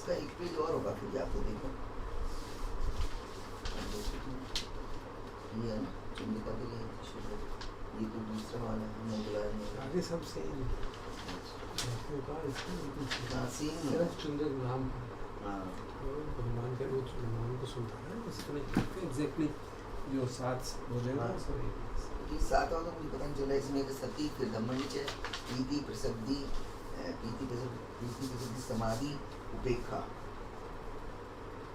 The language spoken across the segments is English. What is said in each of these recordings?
इसका एक पेज और होगा फिर जाके देखो, ये है ना चंडिका के लिए, ये तो दूसरा वाला है मंगलवार में, आगे सब सेम सिर्फ चंद्र नाम भगवान के वो नाम को सुनता है उसमें एग्जैक्टली जो सात भोजन है सब एक ये सात वाला मुझे पता नहीं चला। इसमें सती, फिर धम्मनिचय, प्रीति, प्रसिद्धि, प्रीति समाधि, उपेक्षा,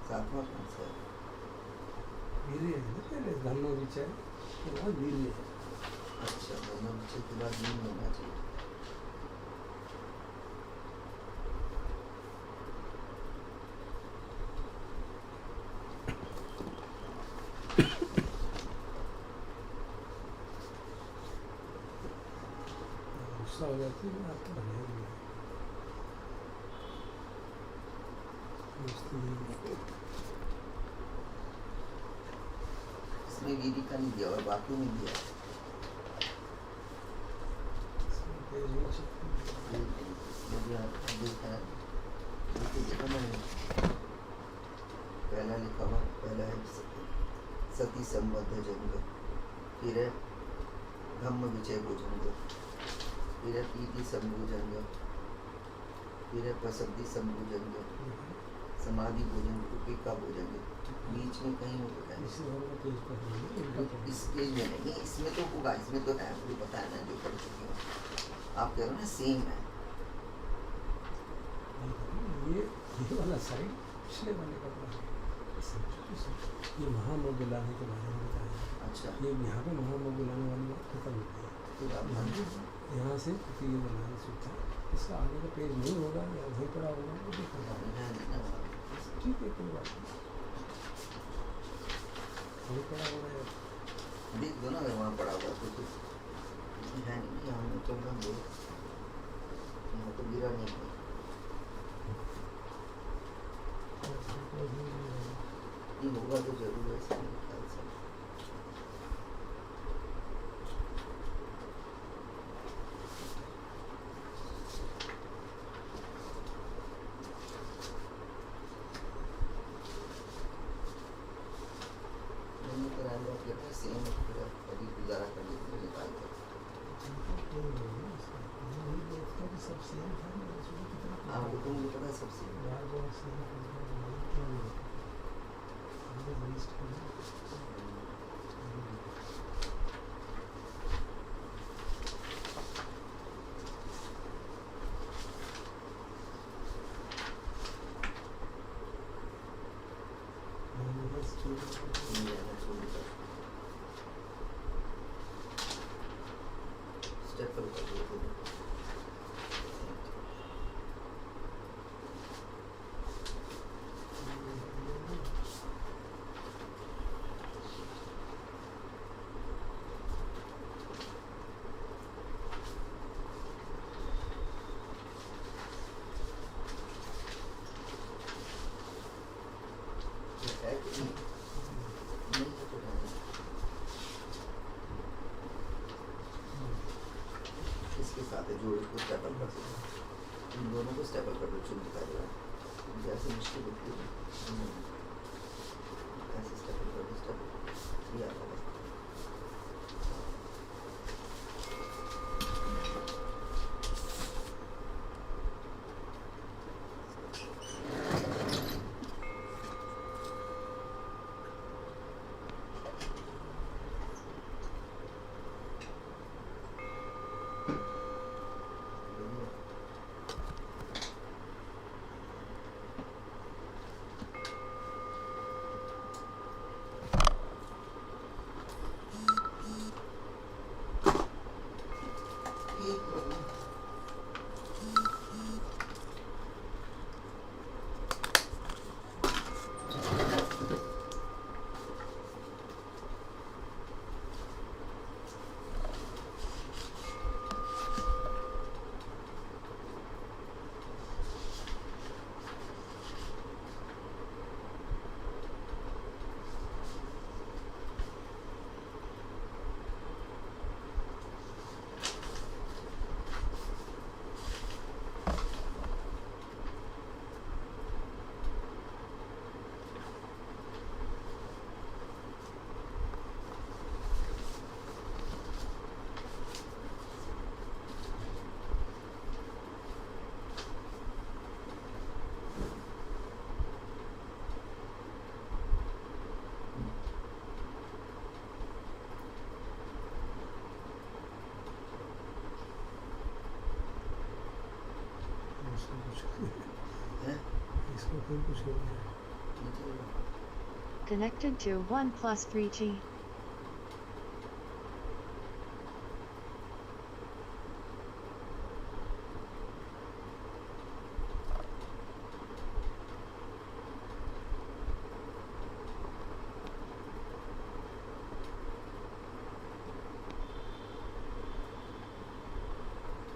सातवां कौन सा है? वीर्य है ना, पहले धम्मनिचय के बाद वीर्य है। अच्छा, धम्मनिचय के बाद वीर्य होना चाहिए। गुस्सा हो जाती है आपको बनाएंगे इसमें वीर्य का नहीं दिया और बाकी में दिया है। पहला लिखा हुआ, पहला है सती संबद्ध जंग, फिर है धम्म विचय भुजंग, फिर है प्रीति संभुजंग, फिर है प्रसिद्धि संभुजंग, समाधि भोजन, उपेक्षा भोजन। बीच में कहीं होता है इस पेज में नहीं, इसमें तो होगा, इसमें तो है, मुझे पता है ना जो पढ़ चुकी हूँ। आप कह रहे हो ना सेम है, ये वाला साइड पिछले वाले का ये महामोह बुलाने के बारे में बताया। अच्छा, ये यहाँ पे महामोह बुलाने वाली बात खत्म हो गई। यहाँ से ये बनाने सूखा, इसका आगे का पेज नहीं होगा या वहीं पड़ा होगा वो भी खत्म होगा। ठीक है, कोई बात नहीं, वहीं पड़ा होगा यार, देख दो ना अगर वहाँ पड़ा हुआ तो है नहीं, यहाँ में तो ना दो, यहाँ तो गिरा नहीं है, ये होगा तो जरूर है इसमें ख्याल से। सेम अभी गुजारा करने के लिए निकाल कर सब सेम था। हाँ, वो तो मुझे पता है सबसे इसके साथ है जोड़ को स्टेपल कर दो, इन दोनों को स्टेपल कर दो, चुन दिखा दो जैसे मुश्किल होती है ऐसे स्टेपल कर दो, स्टेपल ये आता है। इसको फिर कुछ हो गया। Connected to 1+ 3G.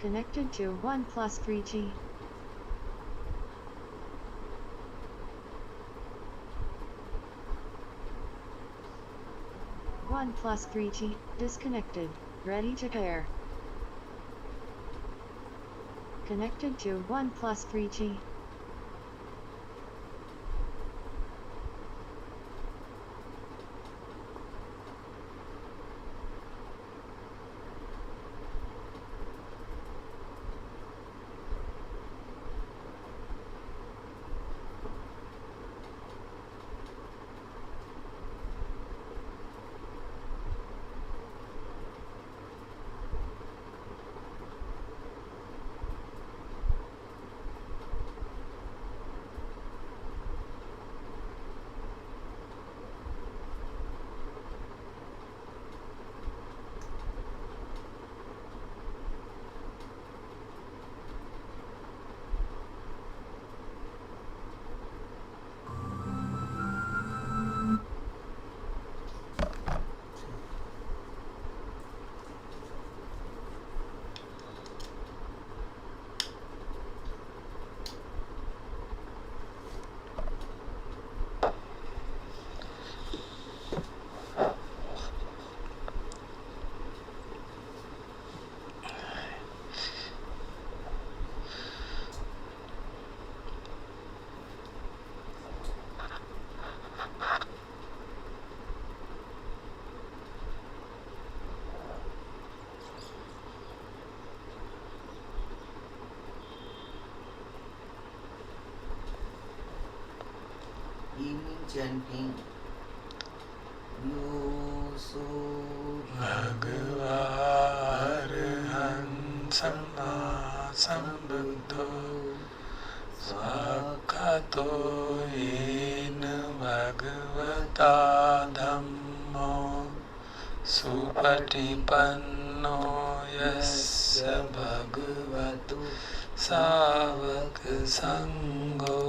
Connected to 1+ 3G. One plus 3G, disconnected, ready to pair. Connected to 1+ 3G. Evening chanting. Yoso Bhagava Arahant Samma Sambuddho Svakhato Yena Bhagavata Dhammo Supatipanno Yasya Bhagavato Savaka Sangho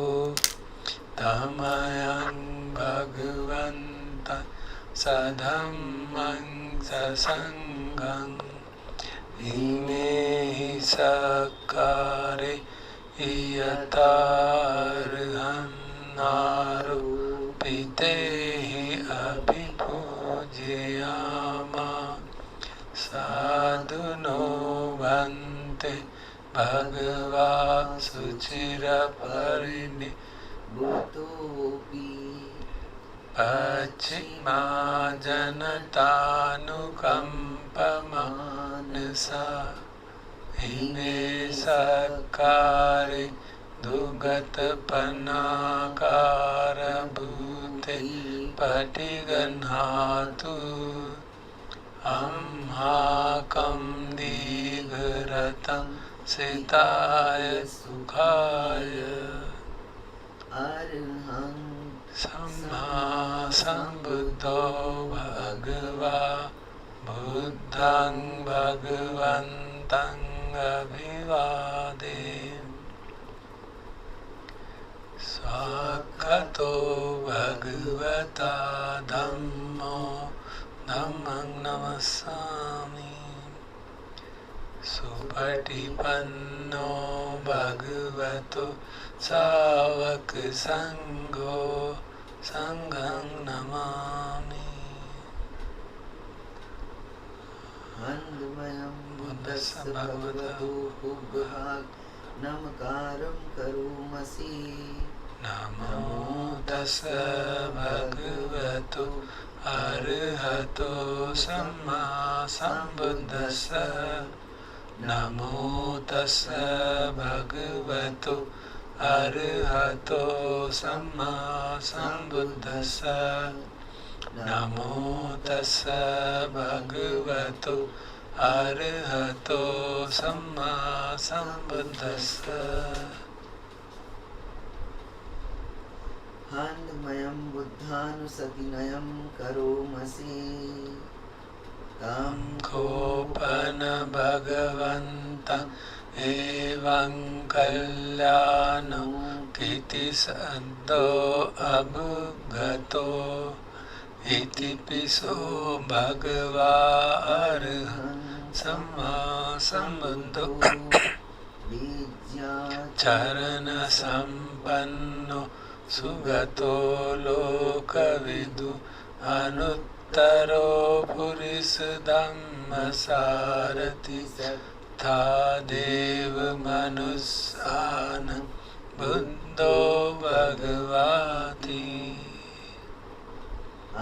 Dhamayang Bhagavanta Sadhammang Sasanghang Imehi Sakare Iyatarhanarupitehi Abhipujyama Sadhuno Bhante Bhagava Suchira Parini Bhutopi Pachima Janatanukampamanasa Hine Sakare Dugatapanakara Bhute Patiganhatu Amhakam Digaratam Sitaya Sukhaya Arhang Samma Sambuddho Bhagava Buddhang Bhagavantang Abhivade Swakato Bhagavata Dhammo Dhammang Namasami Supatipanno Bhagavato Savaka Sangho Sanghang Namami Handmayam Buddhassa Bhagavato Pubbhag Namakaram Karumasi Namo Tassa Bhagavato Arahato Samma Sambuddhassa Namo Tassa Bhagavato Arahato Samma Sambuddhassa Namo Tassa Bhagavato Arahato Samma Sambuddhassa हान्दमयं बुद्धानुसतिनयं करोमसि तं Köppen भगवन्तं एवं कल्याणो किति सद्दो अभुगतो इति पिसो भगवा अरहं सम्मा सम्बुद्धो चरण संपन्नो सुगतो लोकविदु अनुत्तरो पुरुष धम्म सारथि था देव मनुष्यानं बुद्धो भगवाति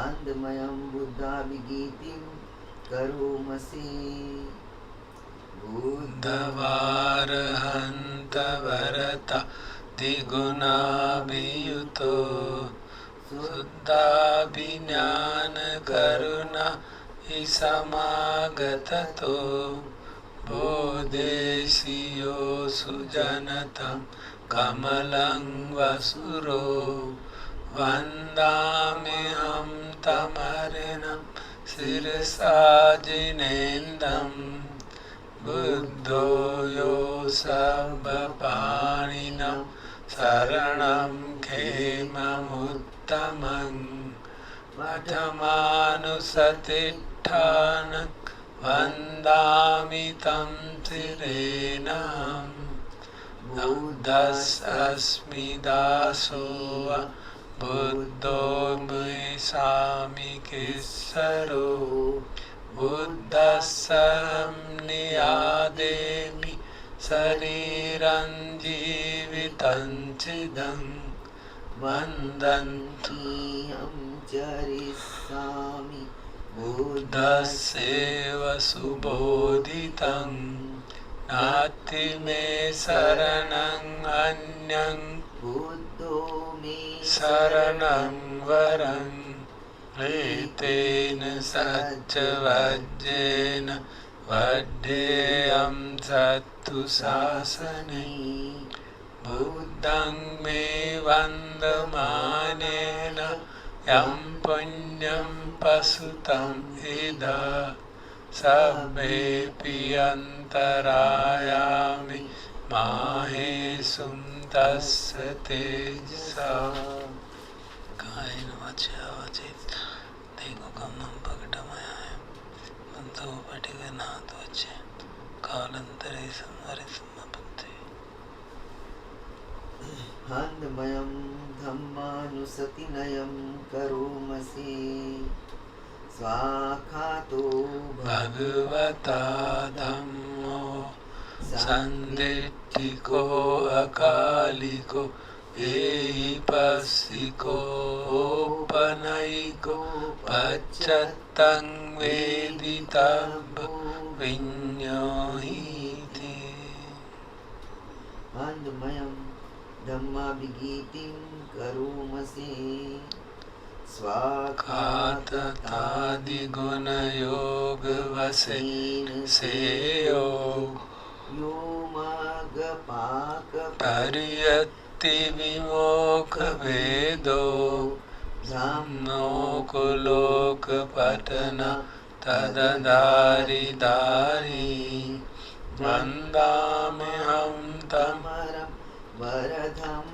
आनन्दमयं बुद्धाभिगीतिं करोमसि बुद्धवारहन्त वरता द्विगुणाभियुतो शुद्धाभिज्ञान करुणा हि समागततो बोधेशियो सुजनतं कमलं वसुरो वन्दाम्यहं तमर्णं शिरसा जिनेन्दम् बुद्धो यो सर्वपाणिनं शरणं खेममुत्तमं पठमानुसतिष्ठानं वन्दामि तं शिरेणम् बुद्धस्मि दासो बुद्धो मे सामिकेश्वरो बुद्धस्सहं नियादेमि शरीरं जीवितं चिदं वन्दन्तीयं चरिष्यामि बुद्धस्यैव सुबोधितं नास्ति मे शरणं अन्यं बुद्धो मे शरणं वरम् एतेन सच्चवज्जेन वड्डेयं सत्तु शासने बुद्धं मे वन्दमानेन यं पुण्यं पशुतं इदा सर्वेऽपि अन्तरायामि माहेशुं तस्य तेजसा कायेन वाचा वाचेत् देखो कमं पकटमया है बंधु पटिके नाथ वच्चे कालांतरे संवरितमपत्ते आनन्दमयं धम्मानुसतिनयं करोमसि स्वाखातो भगवता धम्मो सन्दिट्ठिको अकालिको एहि पस्सिको ओपनयिको पश्चत्तं वेदितव्यो विඤ्ඤोहीति आनन्दमयं धम्माभिगीतिं करोमसि स्वाखाततादिगुणयोगवशेन सेयो यो मार्गपाक परियत्ति विमोक्षभेदो ब्रह्मोकलोकपठन तददारिदारी वन्दाम्यहं तमरं वरधम्ममेतं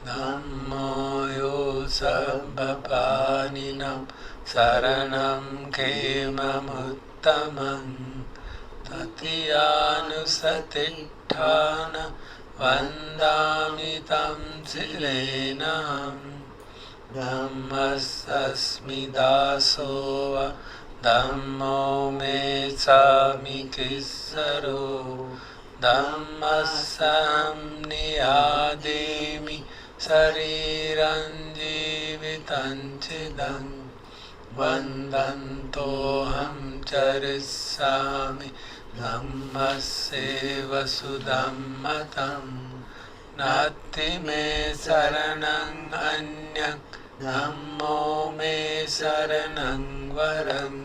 धम्मो यो सर्वपाणिनं शरणं खेममुत्तमम् ततियानुसतिष्ठान वन्दामि तं शिरेणम् धम्मस्सस्मि दासो धम्मो मे सामिकेश्वरो धम्मस्सहं नियादेमि शरीरं जीवितं चिदं वन्दन्तोऽहं चरिष्यामि धम्मस्यैव सुधम्मतं नास्ति मे शरणं अन्यं धम्मो मे शरणं वरम्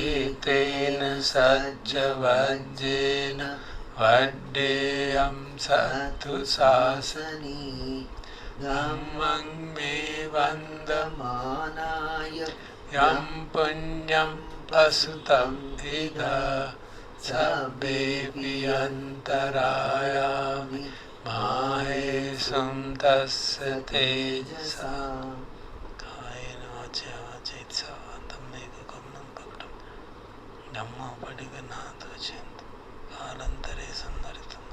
एतेन सज्जवज्जेन वड्डेयं सत्तु शासने धम्मं मे वन्दमानाय मानाय यं पुण्यं प्रसुतं इदा सब्बेऽपि अन्तरायामि माहेशं तस्य तेजसा कायेन वाचा वाचैत्सा धम्मेकगमनं भक्तं धम्मोपटिगनाथोचेत् कालान्तरे संहरितं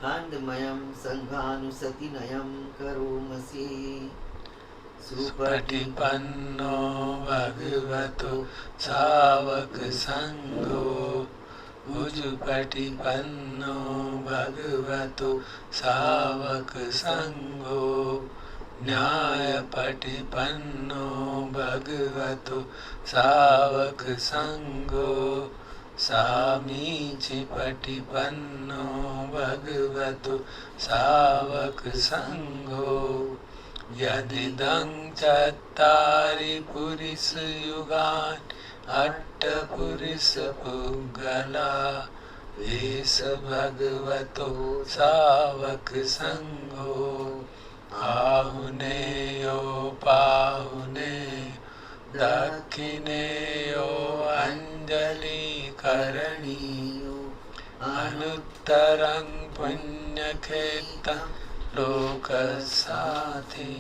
आनन्दमयं सङ्घानुसतिनयं करोमसि सुपटिपन्नो भगवतो सावक संगो उजुपटिपन्नो भगवतो सावक संगो न्यायपटिपन्नो भगवतो सावक संगो सामीचिपटिपन्नो भगवतो सावक संगो यदिदं चत्तारि पुरिसयुगान् अट्टपुरिसपुग्गला एष भगवतो सावक संगो आहुनेयो पाहुनेयो दक्षिणेयो अञ्जलिकरणीयो अनुत्तरं पुण्यक्षेत्रं लोकसाथी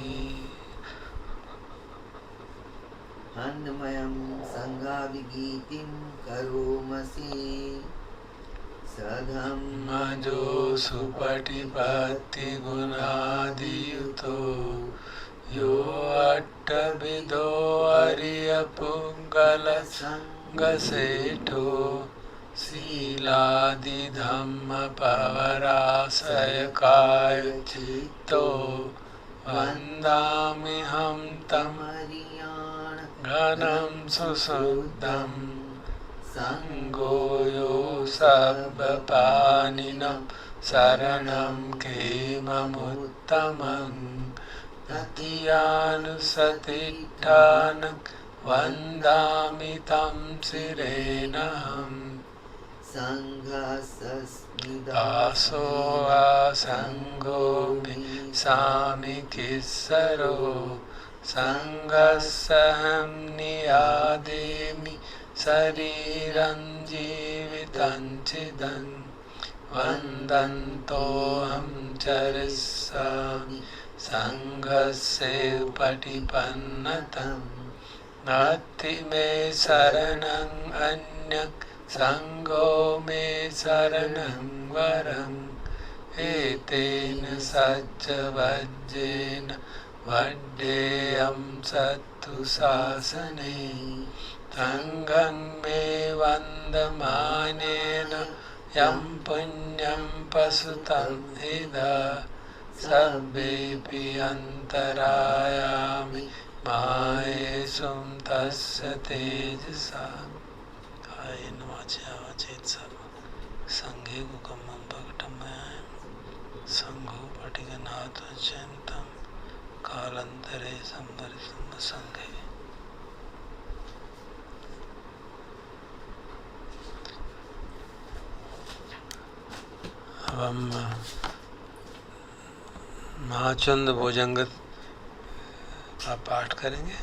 आनन्दमयं सङ्गाविगीतिं करोमसि मजो सुपटिपत्तिगुणादियुतो यो अट्टविदो अरियपुङ्गलसङ्गसेठो शीलादिधम्मपवराशयकायचित्तो वन्दाम्यहं तमरियाण घनं सुशुद्धं सङ्गो यो सर्वपाणिनं शरणं खेममुत्तमं ततीयानुसतिष्ठानं वन्दामि तं शिरेणहम् दासो असङ्गो सामि किस्सरो सङ्गस्सहं नियादेमि शरीरं जीवितं चिदं वन्दन्तोऽहं चरिष्यामि सङ्गस्य पटिपन्नतं नास्ति मे शरणं अन्यं संगो मे शरणं वरम् एतेन सच्चवज्जेन वड्डेयं सत्तु शासने संगं मे वन्दमानेन यं पुण्यं प्रसुतं इदा सब्बेऽपि अन्तरायामि माहेशं तस्य तेजसा कायेन वाचा वाचैत्सा संघे गुकम्मं भक्तमयं संघो पटिगनाथोच्यन्तं कालान्तरे संहरितं संघे। अब हम महाचंद भोजंगत का पाठ करेंगे।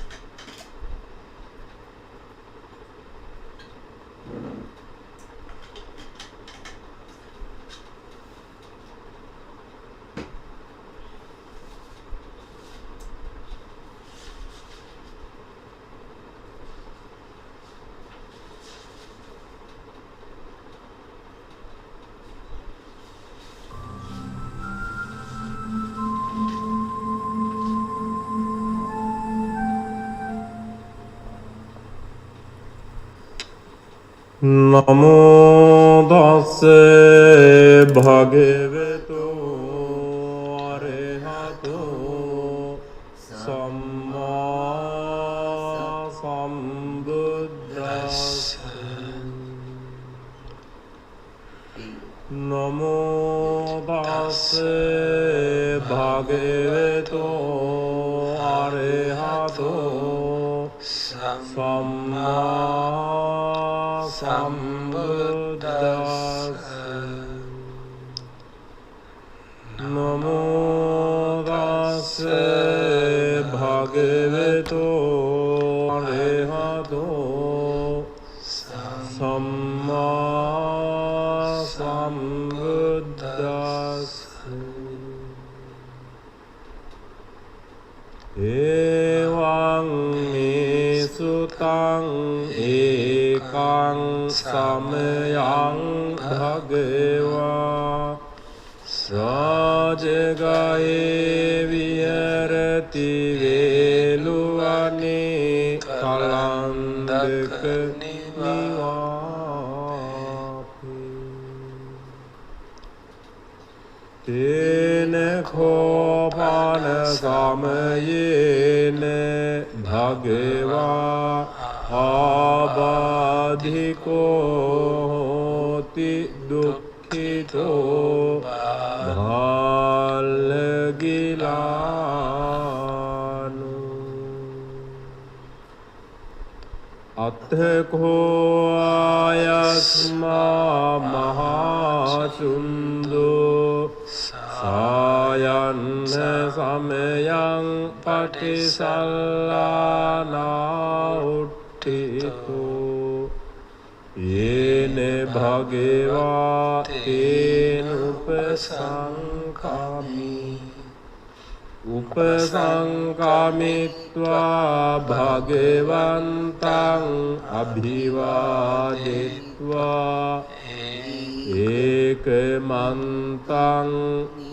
नमो तस्से भगवतो अरहतो सम्मा सम्बुद्धस्स। नमो तस्से भगवतो अरहतो सम्मा सम्बुद्धस्स। සම්මා සම්බුද්දස්ස එවං මේ සුතං ඒකං සමයං භගවා සාජගයේ විහෙරති වේලුවනේ කලන්දක තේන කෝපන සමයේන භගවා ආබාධිකෝති දුක්ඛිතෝ භාල්ලගිලානු අත්ථකෝ ආයස්මා මහාචුන්දෝ සායන්න සමයං පටිසල්ලානා උට්ඨිතෝ යේන භගවා තේන උපසංකාමිත්වා භගවන්තං අභිවාදිත්වා ඒකමන්තං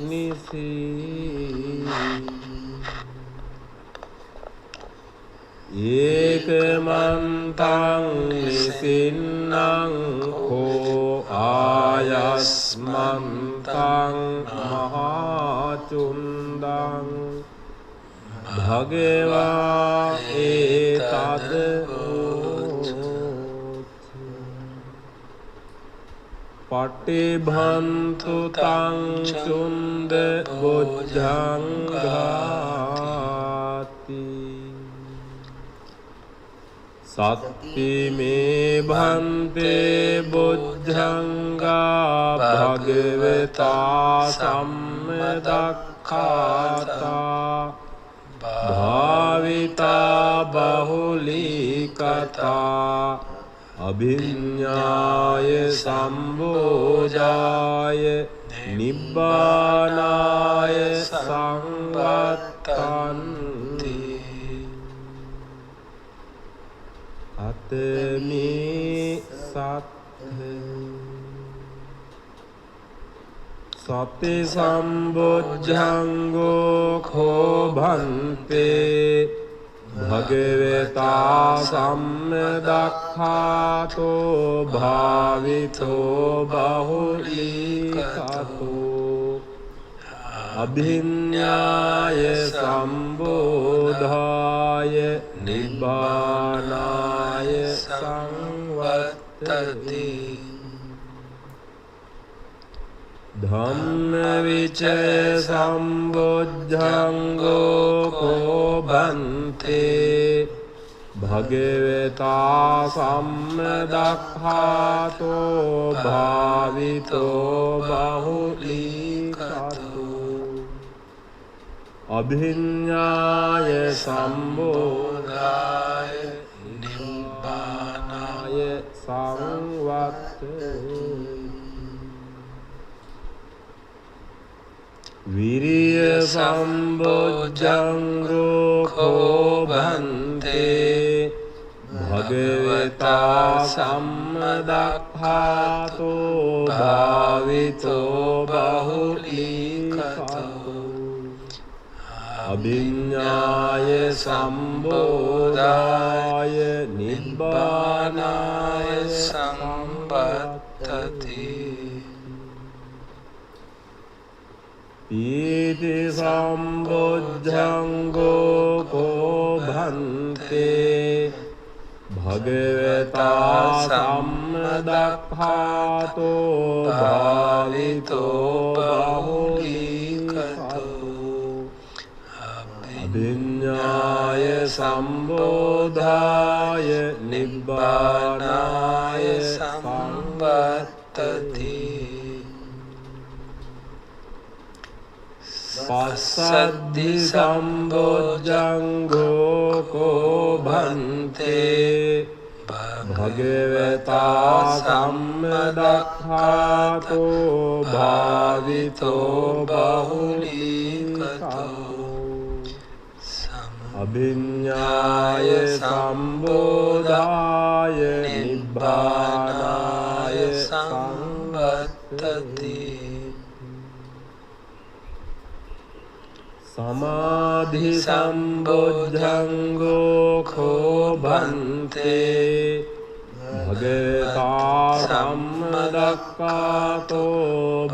නිසී ඒකමන්තං නිසින්නං කෝ ආයස්මන්තං මහාචුන්දං භගවා ඒතද පටිභන්තු තං චුන්ද බොජ්ජංගාති සත්ති මේ භන්තේ බොජ්ජංගා භගවතා සම්මදක්ඛාතා භාවිතා බහුලීකතා අභිඤ්ඤාය සම්බෝධාය නිබ්බානාය සංවත්තන්ති අතමේ සති සම්බොජ්ජංගෝ කෝ භන්තේ භගවතා සම්මදක්ඛාතෝ භාවිතෝ බහුලීකතෝ අභිඤ්ඤාය සම්බෝධාය නිබ්බානාය සංවත්තති ධම්ම විචය සම්බොජ්ජංගෝ කෝ භන්තේ භගවතා සම්මදක්ඛාතෝ භාවිතෝ බහුලීකතෝ අභිඤ්ඤාය සම්බෝධාය නිබ්බානාය සංවත්තති විරිය සම්බොජ්ජංගෝ කෝ භන්තේ භගවතා සම්මදක්ඛාතෝ භාවිතෝ බහුලීකතෝ අභිඤ්ඤාය සම්බෝධාය නිබ්බානාය සංවත්තති පීති සම්බොජ්ජංගෝ කෝ භන්තේ භගවතා සම්මදක්ඛාතෝ භාවිතෝ බහුලීකතෝ අභිඤ්ඤාය සම්බෝධාය නිබ්බානාය සංවත්තති පස්සද්ධි සම්බොජ්ජංගෝ කෝ භන්තේ Bhagavata sammadakkhato bhavito bahulikato Abhinyaya sambodhaya nibbānāya samvattati Samadhi sambojjhango kho bhante Bhagavata sammadakkhato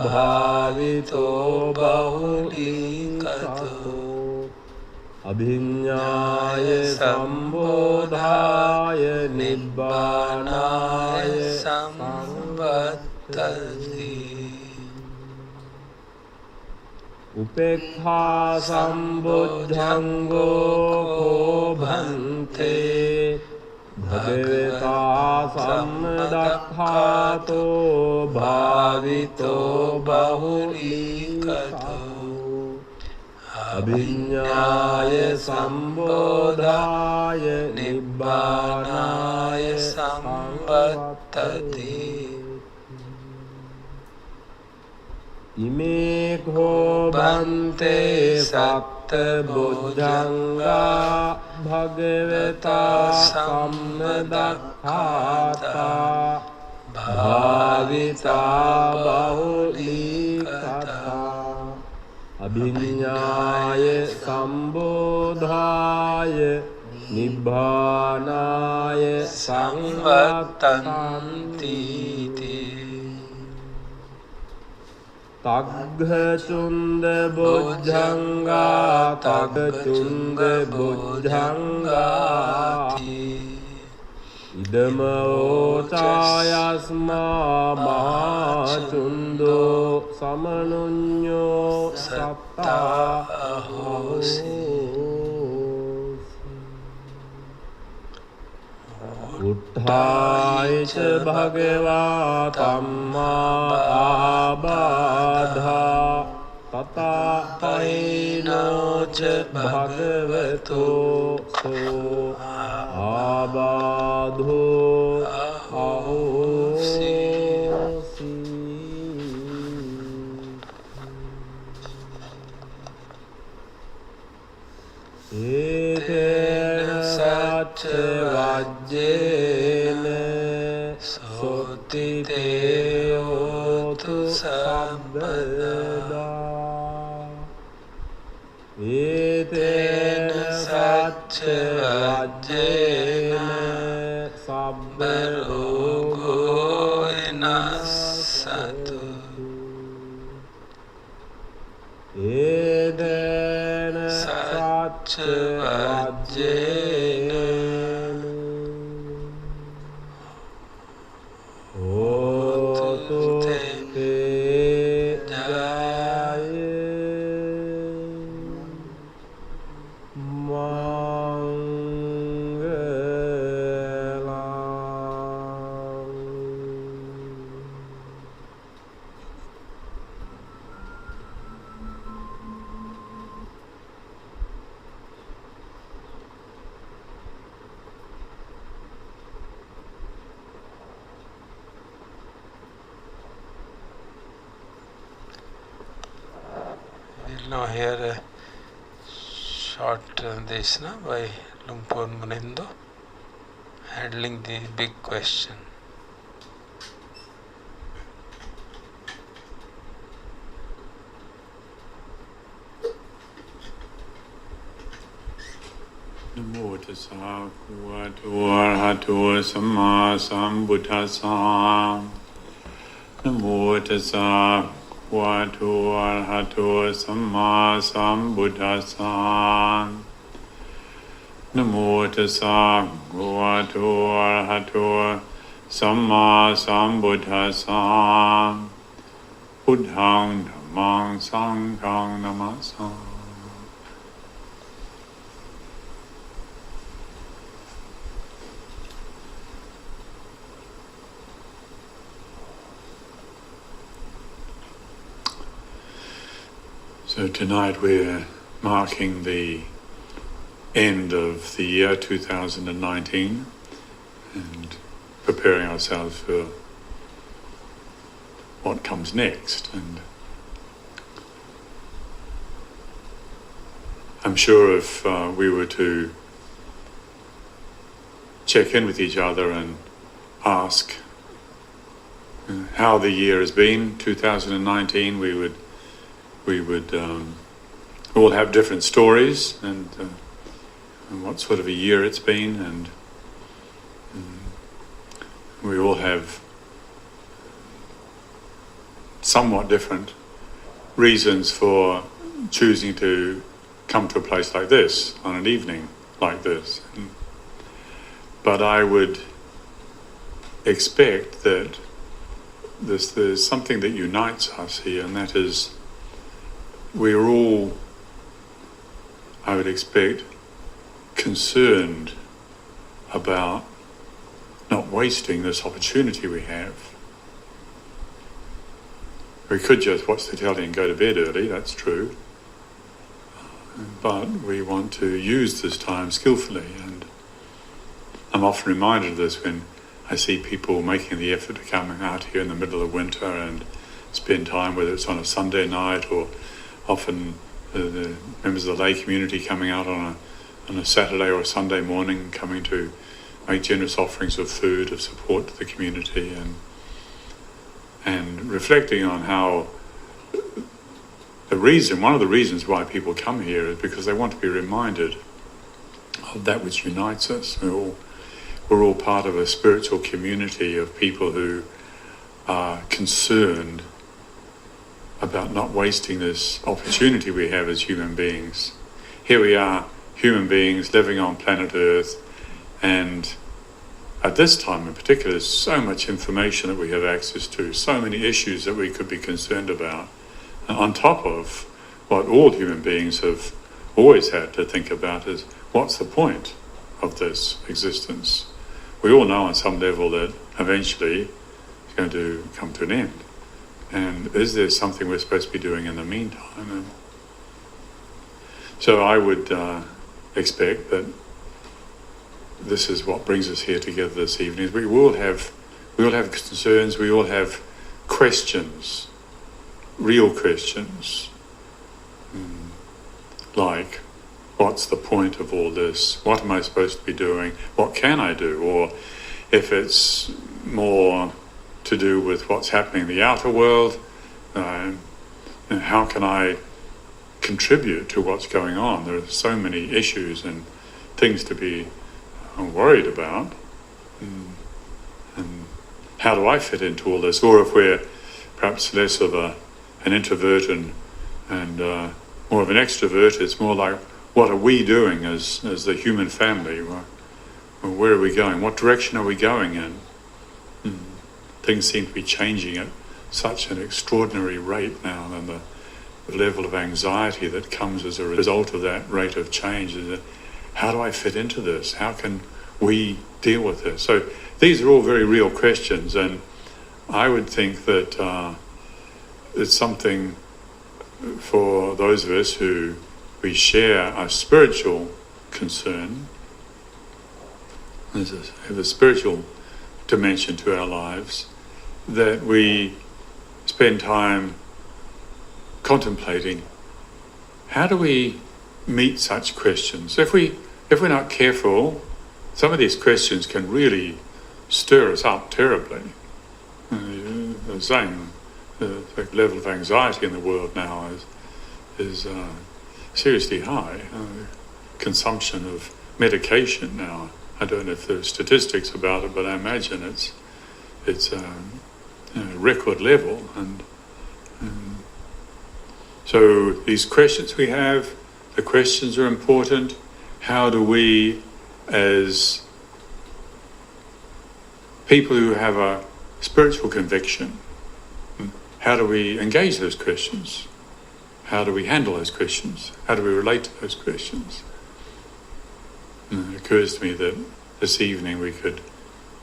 bhavito bahulikato Abhinyaya sambodhaya nibbānāya samvattati Upekkhā sambojjhango kho bhante Bhagavata sammadakkhato bhavito bahulikato Abhinyaya sambodhaya nibbānāya samvattati Ime kho bhante satta bojjhanga bhagavata sammadakkhatta bhavita bahulikata Abhinyaya sambodhaya nibbānāya samvattanti Tagga chunda bojjhanga tagga bojjhangati Idama ocayasma mahachundo samanuñño satta ahosi Utthayica bhagavā tamma ābādhā Tata painoca bhagavato so ābādho ahosi Etena sacca vajjena sotite otu sabbada Etena sacca vajjena sabba rogo enassatu Etena sacca vajjena otu te jaya We'll now hear a short deshna by Lumpur Munindo, handling the big question. Namo tassa bhagavato arahato samma sambuddhassa Namo tassa bhagavato arahato samma sambuddhassa Namo tassa bhagavato arahato samma sambuddhassa Buddhaṃ dhammāṃ saṅghāṃ namasāmi So tonight we're marking the end of the year 2019 and preparing ourselves for what comes next. And I'm sure if we were to check in with each other and ask how the year has been, 2019, we would all have different stories and what sort of a year it's been, and we all have somewhat different reasons for choosing to come to a place like this on an evening like this. But I would expect that there's something that unites us here, and that is we're all, I would expect, concerned about not wasting this opportunity we have. We could just watch the telly and go to bed early, that's true, but we want to use this time skillfully, and I'm often reminded of this when I see people making the effort to come out here in the middle of winter and spend time, whether it's on a Sunday night or often the members of the lay community coming out on a Saturday or a Sunday morning, coming to make generous offerings of food, of support to the community, and reflecting on how one of the reasons why people come here is because they want to be reminded of that which unites us. We're all part of a spiritual community of people who are concerned about not wasting this opportunity we have as human beings. Here we are, human beings living on planet Earth, and at this time in particular, there's so much information that we have access to, so many issues that we could be concerned about, on top of what all human beings have always had to think about is, what's the point of this existence? We all know on some level that eventually it's going to come to an end. And is there something we're supposed to be doing in the meantime? And so I would expect that this is what brings us here together this evening. We all have concerns, we all have questions, real questions, like, what's the point of all this? What am I supposed to be doing? What can I do? Or if it's more to do with what's happening in the outer world, how can I contribute to what's going on? There are so many issues and things to be worried about. And how do I fit into all this? Or if we're perhaps less of an introvert and more of an extrovert, it's more like, what are we doing as the human family? Where are we going? What direction are we going in? Things seem to be changing at such an extraordinary rate now, and the level of anxiety that comes as a result of that rate of change is that, how do I fit into this? How can we deal with this? So these are all very real questions, and I would think that it's something for those of us who we share a spiritual concern, have a spiritual dimension to our lives, that we spend time contemplating, how do we meet such questions? If we're not careful, some of these questions can really stir us up terribly. The same, the level of anxiety in the world now is seriously high. Consumption of medication now, I don't know if there are statistics about it, but I imagine it's a record level. And so these questions we have, the questions are important. How do we, as people who have a spiritual conviction, how do we engage those questions? How do we handle those questions? How do we relate to those questions? And it occurs to me that this evening we could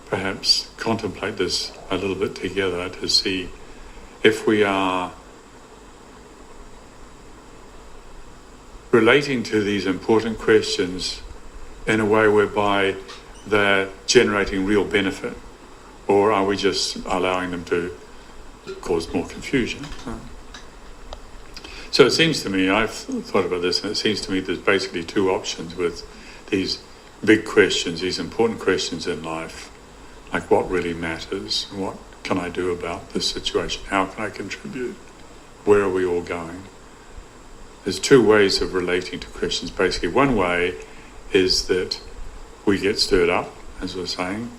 perhaps contemplate this a little bit together to see if we are relating to these important questions in a way whereby they're generating real benefit Or are we just allowing them to cause more confusion? So it seems to me, I've thought about this, and it seems to me there's basically two options with these big questions, these important questions in life, like what really matters, what can I do about this situation, how can I contribute, where are we all going? There's two ways of relating to questions. Basically, one way is that we get stirred up, as we're saying,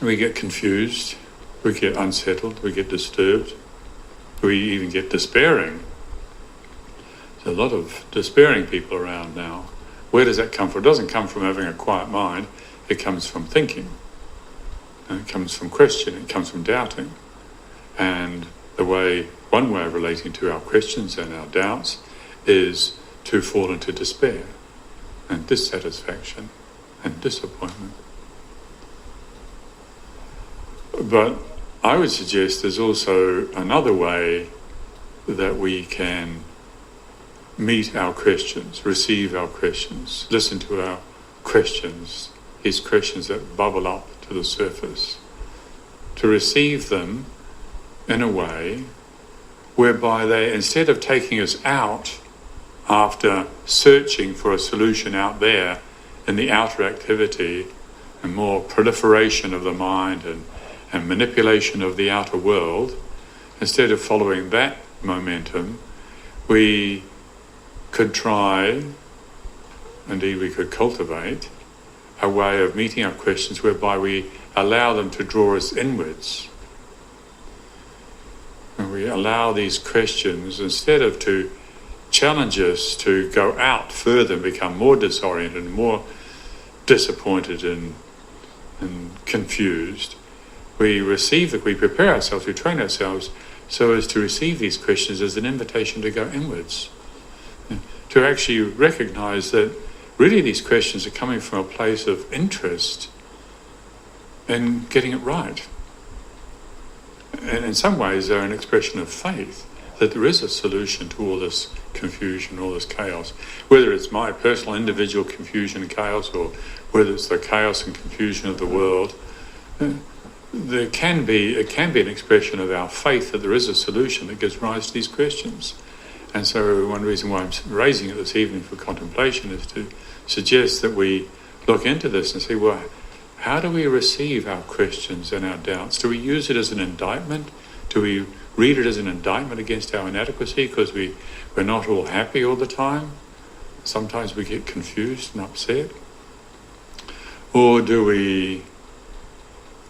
we get confused, we get unsettled, we get disturbed, we even get despairing. There's a lot of despairing people around now. Where does that come from? It doesn't come from having a quiet mind, it comes from thinking. And it comes from questioning, it comes from doubting. And one way of relating to our questions and our doubts is to fall into despair and dissatisfaction and disappointment. But I would suggest there's also another way that we can meet our questions, receive our questions, listen to our questions, these questions that bubble up to the surface, to receive them in a way whereby they, instead of taking us out after searching for a solution out there in the outer activity and more proliferation of the mind and manipulation of the outer world, instead of following that momentum, we could try, indeed we could cultivate, a way of meeting our questions whereby we allow them to draw us inwards. And we allow these questions, instead of to challenge us to go out further and become more disoriented and more disappointed and confused, we prepare ourselves, we train ourselves so as to receive these questions as an invitation to go inwards. To actually recognize that really these questions are coming from a place of interest in getting it right. And in some ways they're an expression of faith that there is a solution to all this confusion, all this chaos. Whether it's my personal individual confusion and chaos, or whether it's the chaos and confusion of the world, it can be an expression of our faith that there is a solution that gives rise to these questions. And so one reason why I'm raising it this evening for contemplation is to suggest that we look into this and see, well, how do we receive our questions and our doubts? Do we use it as an indictment? Do we read it as an indictment against our inadequacy because we're not all happy all the time? Sometimes we get confused and upset. Or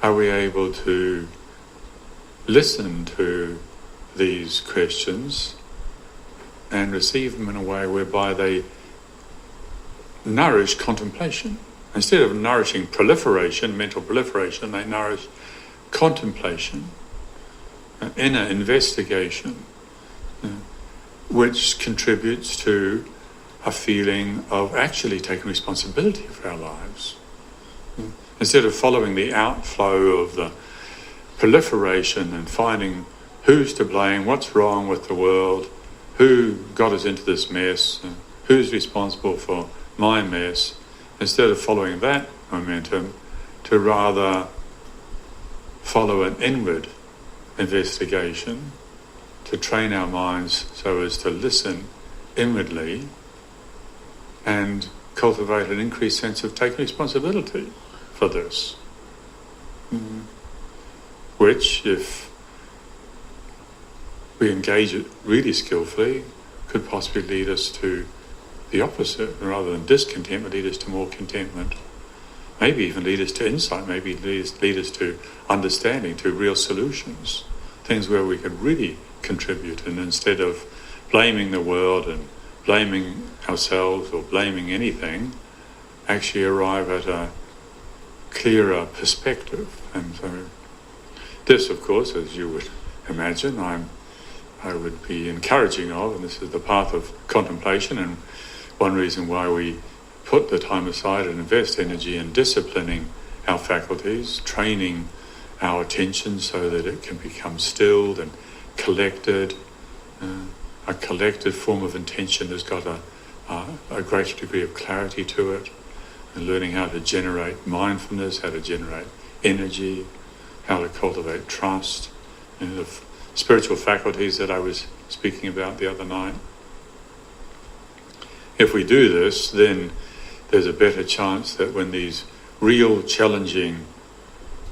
are we able to listen to these questions and receive them in a way whereby they nourish contemplation? Instead of nourishing proliferation, mental proliferation, they nourish contemplation, inner investigation, which contributes to a feeling of actually taking responsibility for our lives. Instead of following the outflow of the proliferation and finding who's to blame, what's wrong with the world, who got us into this mess, who's responsible for my mess, instead of following that momentum, to rather follow an inward investigation, to train our minds so as to listen inwardly and cultivate an increased sense of taking responsibility for this. Which, if we engage it really skillfully, could possibly lead us to the opposite. Rather than discontentment, lead us to more contentment. Maybe even lead us to insight, maybe lead us to understanding, to real solutions, things where we could really contribute, and instead of blaming the world and blaming ourselves or blaming anything, actually arrive at a clearer perspective. And so this, of course, as you would imagine, I would be encouraging of, and this is the path of contemplation, and one reason why we put the time aside and invest energy in disciplining our faculties, training our attention so that it can become stilled and collected. A collected form of intention has got a greater degree of clarity to it, and learning how to generate mindfulness, how to generate energy, how to cultivate trust, the spiritual faculties that I was speaking about the other night. If we do this, then there's a better chance that when these real challenging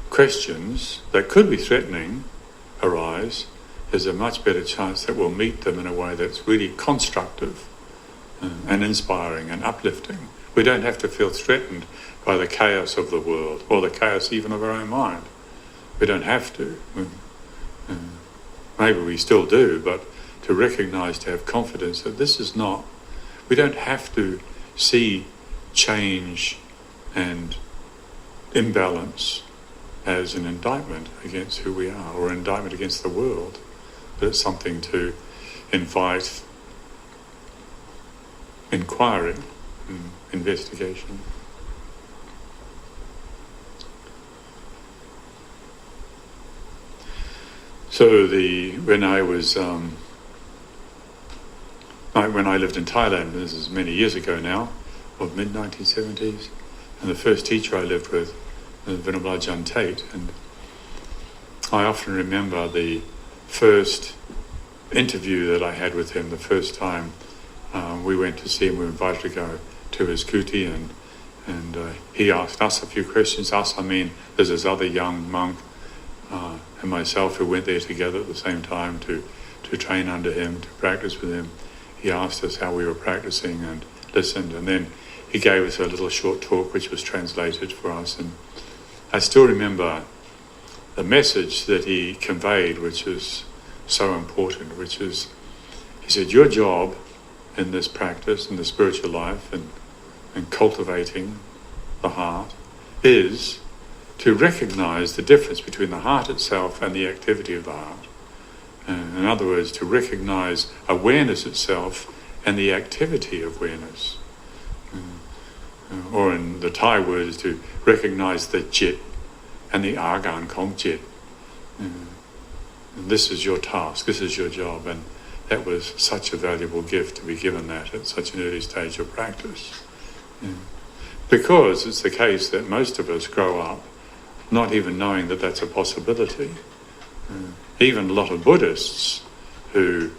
questions that could be threatening arise, there's a much better chance that we'll meet them in a way that's really constructive and inspiring and uplifting. We don't have to feel threatened by the chaos of the world or the chaos even of our own mind. We don't have to. Maybe we still do, but to recognize, to have confidence that this is not, we don't have to see change and imbalance as an indictment against who we are or an indictment against the world, but it's something to invite inquiry, investigation. So when I lived in Thailand, this is many years ago now, of mid-1970s, and the first teacher I lived with was Venerable Ajahn Tate, and I often remember the first interview that I had with him, the first time we went to see him. We were invited to go to his kuti, and he asked us a few questions. Us, I mean, there's this other young monk and myself who went there together at the same time to train under him, to practice with him. He asked us how we were practicing and listened, and then he gave us a little short talk which was translated for us. And I still remember the message that he conveyed, which is so important, which is, he said, your job in this practice, in the spiritual life, and cultivating the heart, is to recognize the difference between the heart itself and the activity of the heart. In other words, to recognize awareness itself and the activity of awareness. Or in the Thai word is to recognize the jit and the argan kong jit. And this is your task, this is your job, and that was such a valuable gift to be given that at such an early stage of practice. Because it's the case that most of us grow up not even knowing that that's a possibility. Even a lot of Buddhists who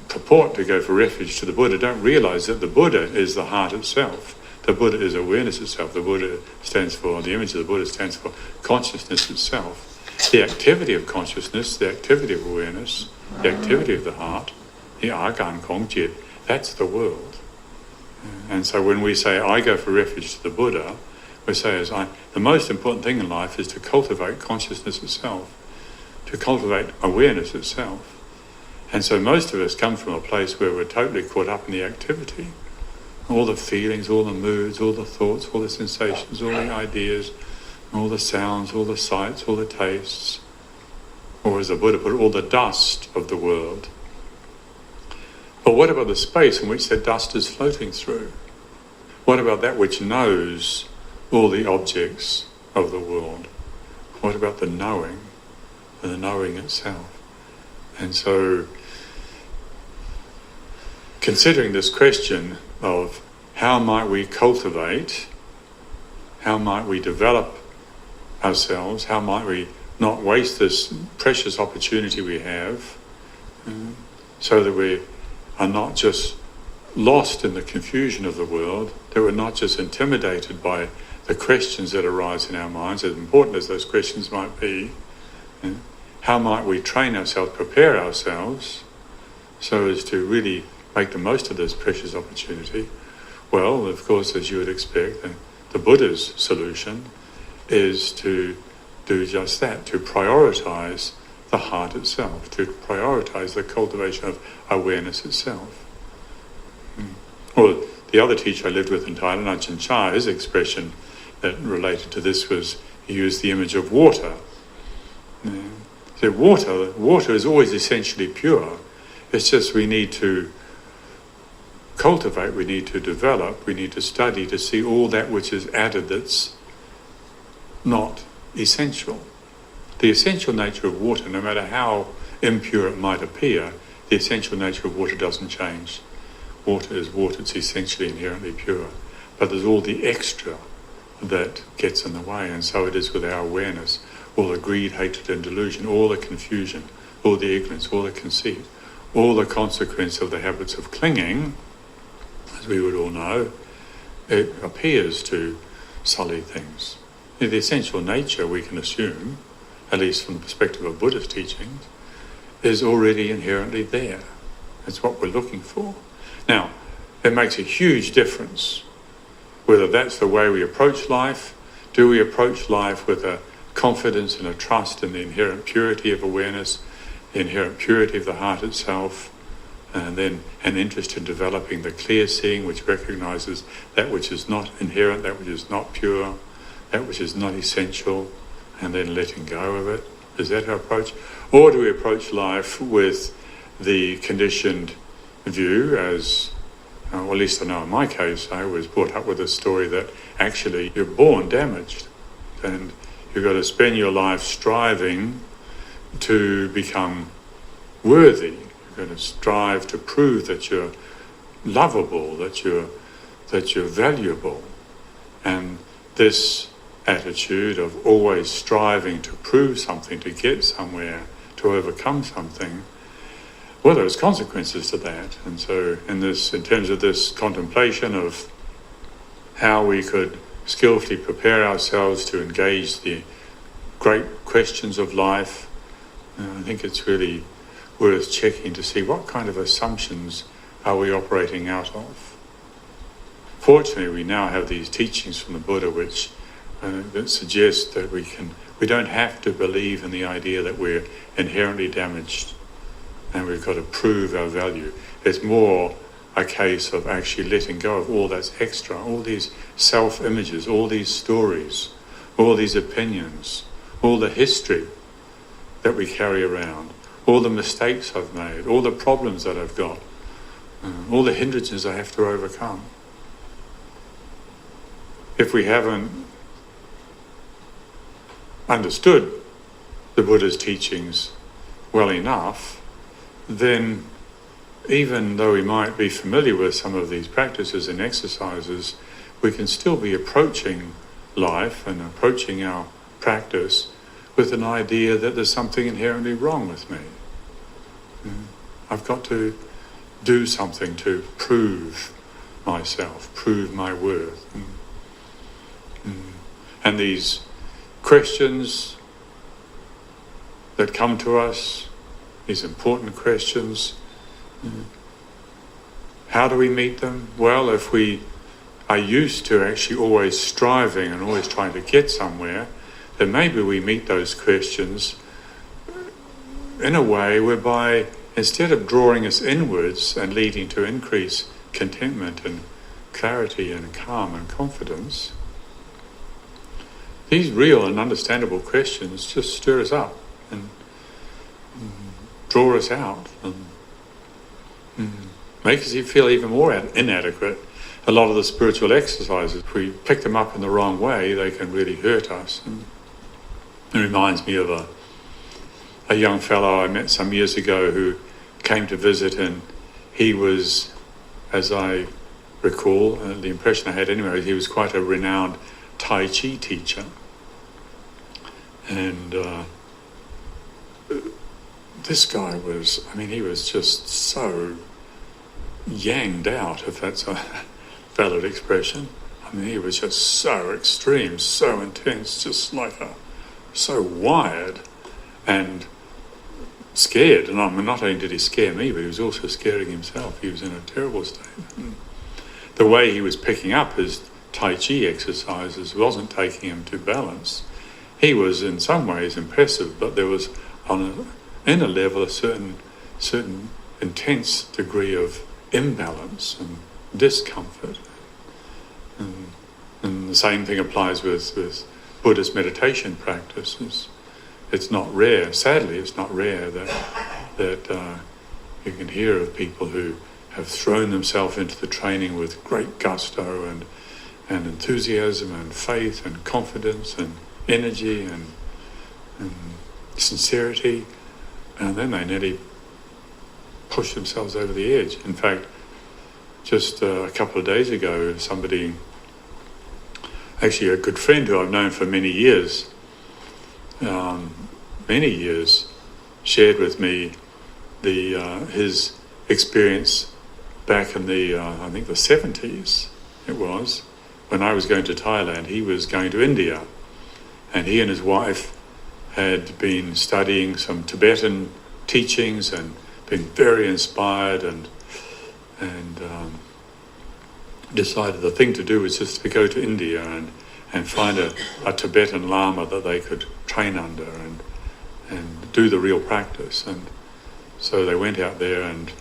purport to go for refuge to the Buddha don't realize that the Buddha is the heart itself. The Buddha is awareness itself. The Buddha stands for, the image of the Buddha stands for consciousness itself. The activity of consciousness, the activity of awareness, the activity of the heart, the argan kong jit, that's the world. And so when we say, I go for refuge to the Buddha, we say, the most important thing in life is to cultivate consciousness itself, to cultivate awareness itself. And so most of us come from a place where we're totally caught up in the activity. All the feelings, all the moods, all the thoughts, all the sensations, all the ideas, all the sounds, all the sights, all the tastes, or as the Buddha put it, all the dust of the world. But what about the space in which that dust is floating through? What about that which knows all the objects of the world? What about the knowing and the knowing itself? And so, considering this question of how might we cultivate, how might we develop ourselves, how might we not waste this precious opportunity we have, so that we are not just lost in the confusion of the world, that we're not just intimidated by the questions that arise in our minds, as important as those questions might be. How might we train ourselves, prepare ourselves, so as to really make the most of this precious opportunity? Well, of course, as you would expect, the Buddha's solution is to do just that, to prioritize the heart itself, to prioritize the cultivation of awareness itself. Well, the other teacher I lived with in Thailand, Ajahn Chah, his expression that related to this was, he used the image of water. So water is always essentially pure. It's just we need to cultivate, we need to develop, we need to study to see all that which is added that's not essential. The essential nature of water, no matter how impure it might appear, the essential nature of water doesn't change. Water is water, it's essentially inherently pure. But there's all the extra that gets in the way, and so it is with our awareness. all the greed, hatred and delusion, all the confusion, all the ignorance, all the conceit, all the consequence of the habits of clinging, as we would all know, it appears to sully things. The essential nature, we can assume, at least from the perspective of Buddhist teachings, is already inherently there. It's what we're looking for. Now, it makes a huge difference whether that's the way we approach life. Do we approach life with a confidence and a trust in the inherent purity of awareness, the inherent purity of the heart itself, and then an interest in developing the clear seeing which recognizes that which is not inherent, that which is not pure, that which is not essential, and then letting go of it? Is that our approach? Or do we approach life with the conditioned view, as, well, at least I know in my case, I was brought up with a story that actually you're born damaged, and you've got to spend your life striving to become worthy. You're going to strive to prove that you're lovable, that you're valuable. And this attitude of always striving to prove something, to get somewhere, to overcome something, well, there's consequences to that. And so in terms of this contemplation of how we could skillfully prepare ourselves to engage the great questions of life, I think it's really worth checking to see what kind of assumptions are we operating out of. Fortunately, we now have these teachings from the Buddha which that suggest that we don't have to believe in the idea that we're inherently damaged and we've got to prove our value. It's more a case of actually letting go of all that's extra, all these self-images, all these stories, all these opinions, all the history that we carry around, all the mistakes I've made, all the problems that I've got, all the hindrances I have to overcome. If we haven't understood the Buddha's teachings well enough, then even though we might be familiar with some of these practices and exercises, we can still be approaching life and approaching our practice with an idea that there's something inherently wrong with me. I've got to do something to prove myself, prove my worth. And these questions that come to us, these important questions, how do we meet them? Well, if we are used to actually always striving and always trying to get somewhere, then maybe we meet those questions in a way whereby instead of drawing us inwards and leading to increased contentment and clarity and calm and confidence, these real and understandable questions just stir us up and draw us out and make us feel even more inadequate. A lot of the spiritual exercises, if we pick them up in the wrong way, they can really hurt us. And it reminds me of a young fellow I met some years ago who came to visit, and he was, as I recall, the impression I had anyway, he was quite a renowned Tai Chi teacher. And this guy was, he was just so yanged out, if that's a valid expression. He was just so extreme, so intense, just like so wired and scared. And not only did he scare me, but he was also scaring himself. He was in a terrible state. The way he was picking up his Tai Chi exercises wasn't taking him to balance. He was in some ways impressive, but there was on an inner level a certain intense degree of imbalance and discomfort. And the same thing applies with Buddhist meditation practices. It's not rare, sadly it's not rare that you can hear of people who have thrown themselves into the training with great gusto and enthusiasm and faith and confidence and energy and sincerity, and then they nearly push themselves over the edge. In fact, just a couple of days ago, somebody, actually a good friend who I've known for many years, many years, shared with me his experience back in the I think the 70s it was, when I was going to Thailand. He was going to India, and he and his wife had been studying some Tibetan teachings and been very inspired, and decided the thing to do was just to go to India and find a Tibetan Lama that they could train under and do the real practice. And so they went out there, and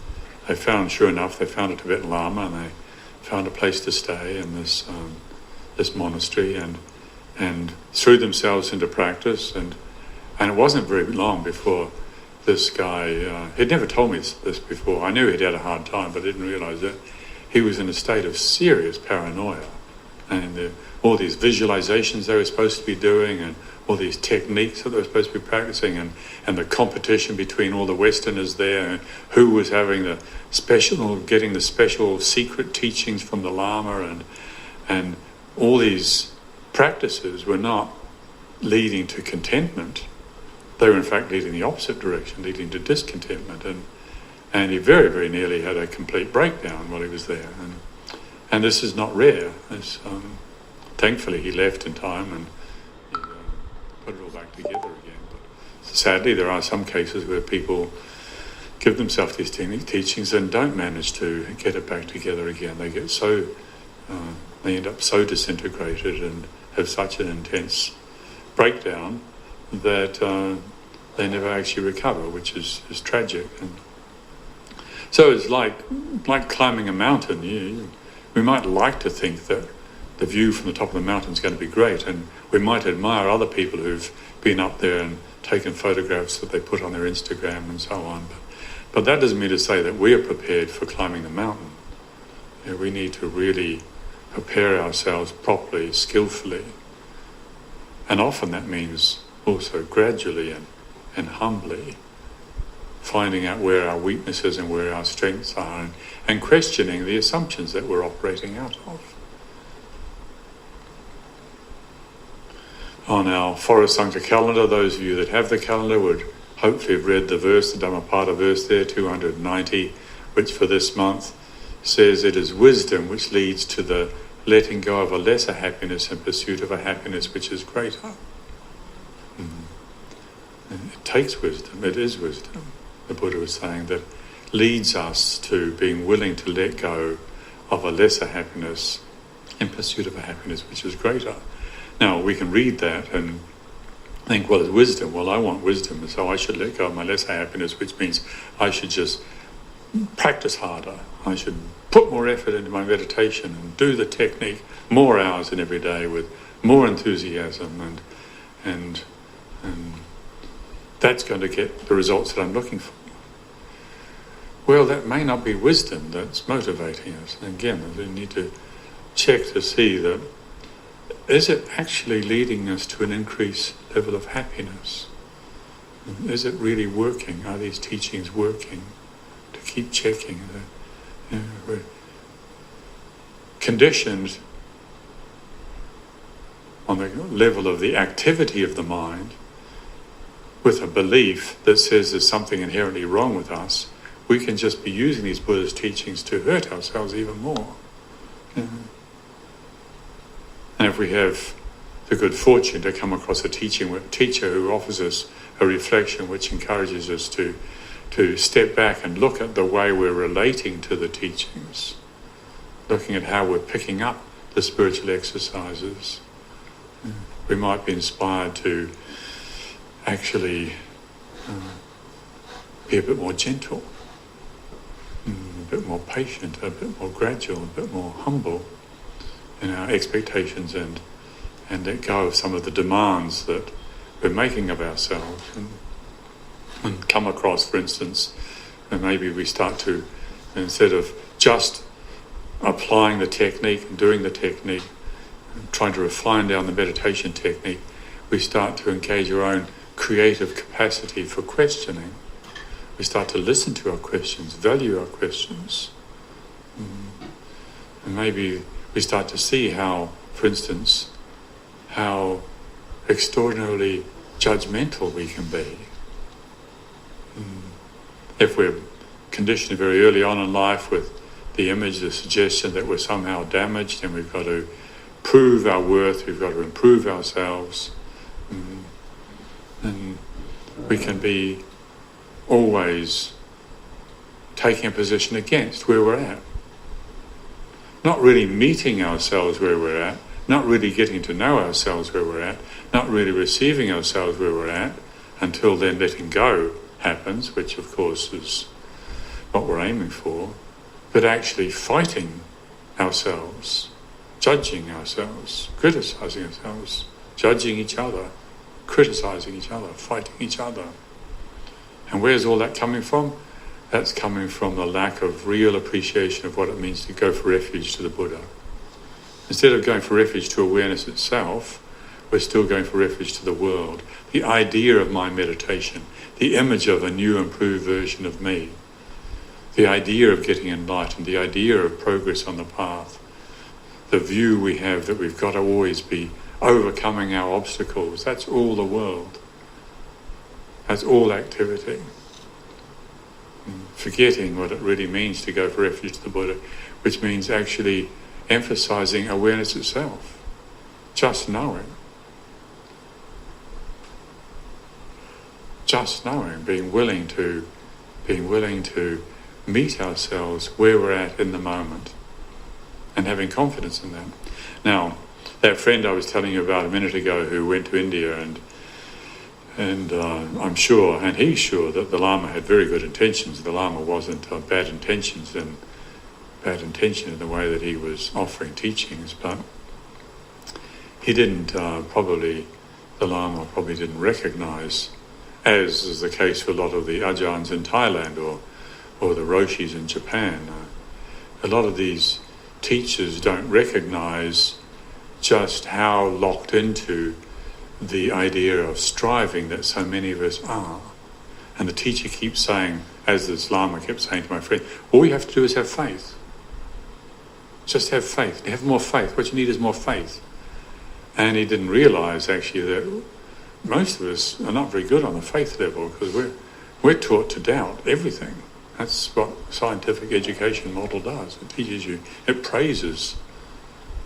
they found, sure enough, they found a Tibetan Lama, and they found a place to stay in this monastery, and threw themselves into practice. And it wasn't very long before this guy, he'd never told me this before. I knew he'd had a hard time, but I didn't realise that he was in a state of serious paranoia. And all these visualizations they were supposed to be doing, and all these techniques that they were supposed to be practicing, and the competition between all the Westerners there, and who was having getting the special secret teachings from the Lama, and all these practices were not leading to contentment. They were in fact leading the opposite direction, leading to discontentment, and he very, very nearly had a complete breakdown while he was there. And this is not rare. Thankfully he left in time and put it all back together again. But sadly, there are some cases where people give themselves these teachings and don't manage to get it back together again. They get they end up so disintegrated and have such an intense breakdown that they never actually recover, which is tragic. And so it's like climbing a mountain. We might like to think that the view from the top of the mountain is going to be great, and we might admire other people who've been up there and taken photographs that they put on their Instagram and so on. But that doesn't mean to say that we are prepared for climbing the mountain. We need to really prepare ourselves properly, skillfully. And often that means also gradually and humbly finding out where our weaknesses and where our strengths are, and questioning the assumptions that we're operating out of. On our Forest Sangha calendar, those of you that have the calendar would hopefully have read the verse, the Dhammapada verse there, 290, which for this month says it is wisdom which leads to the letting go of a lesser happiness in pursuit of a happiness which is greater. It takes wisdom, it is wisdom, the Buddha was saying, that leads us to being willing to let go of a lesser happiness in pursuit of a happiness which is greater. Now, we can read that and think, well, it's wisdom. Well, I want wisdom, so I should let go of my lesser happiness, which means I should just practice harder. I should put more effort into my meditation and do the technique more hours in every day with more enthusiasm, and that's going to get the results that I'm looking for. Well, that may not be wisdom that's motivating us. And again, we need to check to see that, is it actually leading us to an increased level of happiness? Is it really working? Are these teachings working? To keep checking. We're conditioned on the level of the activity of the mind with a belief that says there's something inherently wrong with us. We can just be using these Buddhist teachings to hurt ourselves even more. And if we have the good fortune to come across a teacher who offers us a reflection which encourages us to step back and look at the way we're relating to the teachings, looking at how we're picking up the spiritual exercises, we might be inspired to actually be a bit more gentle, a bit more patient, a bit more gradual, a bit more humble in our expectations, and let go of some of the demands that we're making of ourselves, and come across, for instance, and maybe we start to, instead of just applying the technique and doing the technique, and trying to refine down the meditation technique, we start to engage our own creative capacity for questioning. We start to listen to our questions, value our questions. And maybe we start to see how, for instance, how extraordinarily judgmental we can be. If we're conditioned very early on in life with the image, the suggestion that we're somehow damaged and we've got to prove our worth, we've got to improve ourselves, and we can be always taking a position against where we're at. Not really meeting ourselves where we're at, not really getting to know ourselves where we're at, not really receiving ourselves where we're at, until then letting go happens, which of course is what we're aiming for, but actually fighting ourselves, judging ourselves, criticizing ourselves, judging each other, criticizing each other, fighting each other. And where's all that coming from? That's coming from the lack of real appreciation of what it means to go for refuge to the Buddha. Instead of going for refuge to awareness itself, we're still going for refuge to the world. The idea of my meditation, the image of a new improved version of me, the idea of getting enlightened, the idea of progress on the path, the view we have that we've got to always be overcoming our obstacles, that's all the world. That's all activity. Forgetting what it really means to go for refuge to the Buddha, which means actually emphasizing awareness itself, just knowing. Just knowing, being willing to meet ourselves where we're at in the moment and having confidence in that. Now, that friend I was telling you about a minute ago who went to India and I'm sure, and he's sure, that the Lama had very good intentions. The Lama wasn't bad intention in the way that he was offering teachings, but he didn't the Lama probably didn't recognize, as is the case for a lot of the Ajahns in Thailand or the Roshis in Japan. A lot of these teachers don't recognize just how locked into the idea of striving that so many of us are. And the teacher keeps saying, as this Lama kept saying to my friend, all you have to do is have faith. Just have faith. Have more faith. What you need is more faith. And he didn't realise actually that most of us are not very good on the faith level because we're taught to doubt everything. That's what scientific education model does. It teaches you, it praises,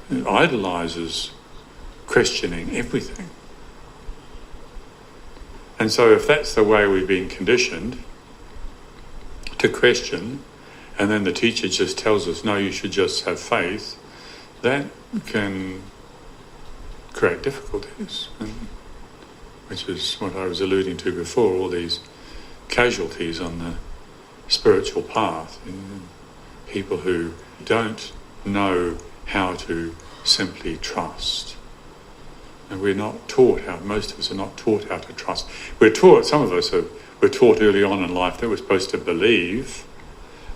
it idolises questioning everything. And so if that's the way we've been conditioned to question, and then the teacher just tells us, no, you should just have faith, that can create difficulties, which is what I was alluding to before, all these casualties on the spiritual path, people who don't know how to simply trust. And we're not taught how, most of us are not taught how to trust. We're taught, some of us were taught early on in life that we're supposed to believe,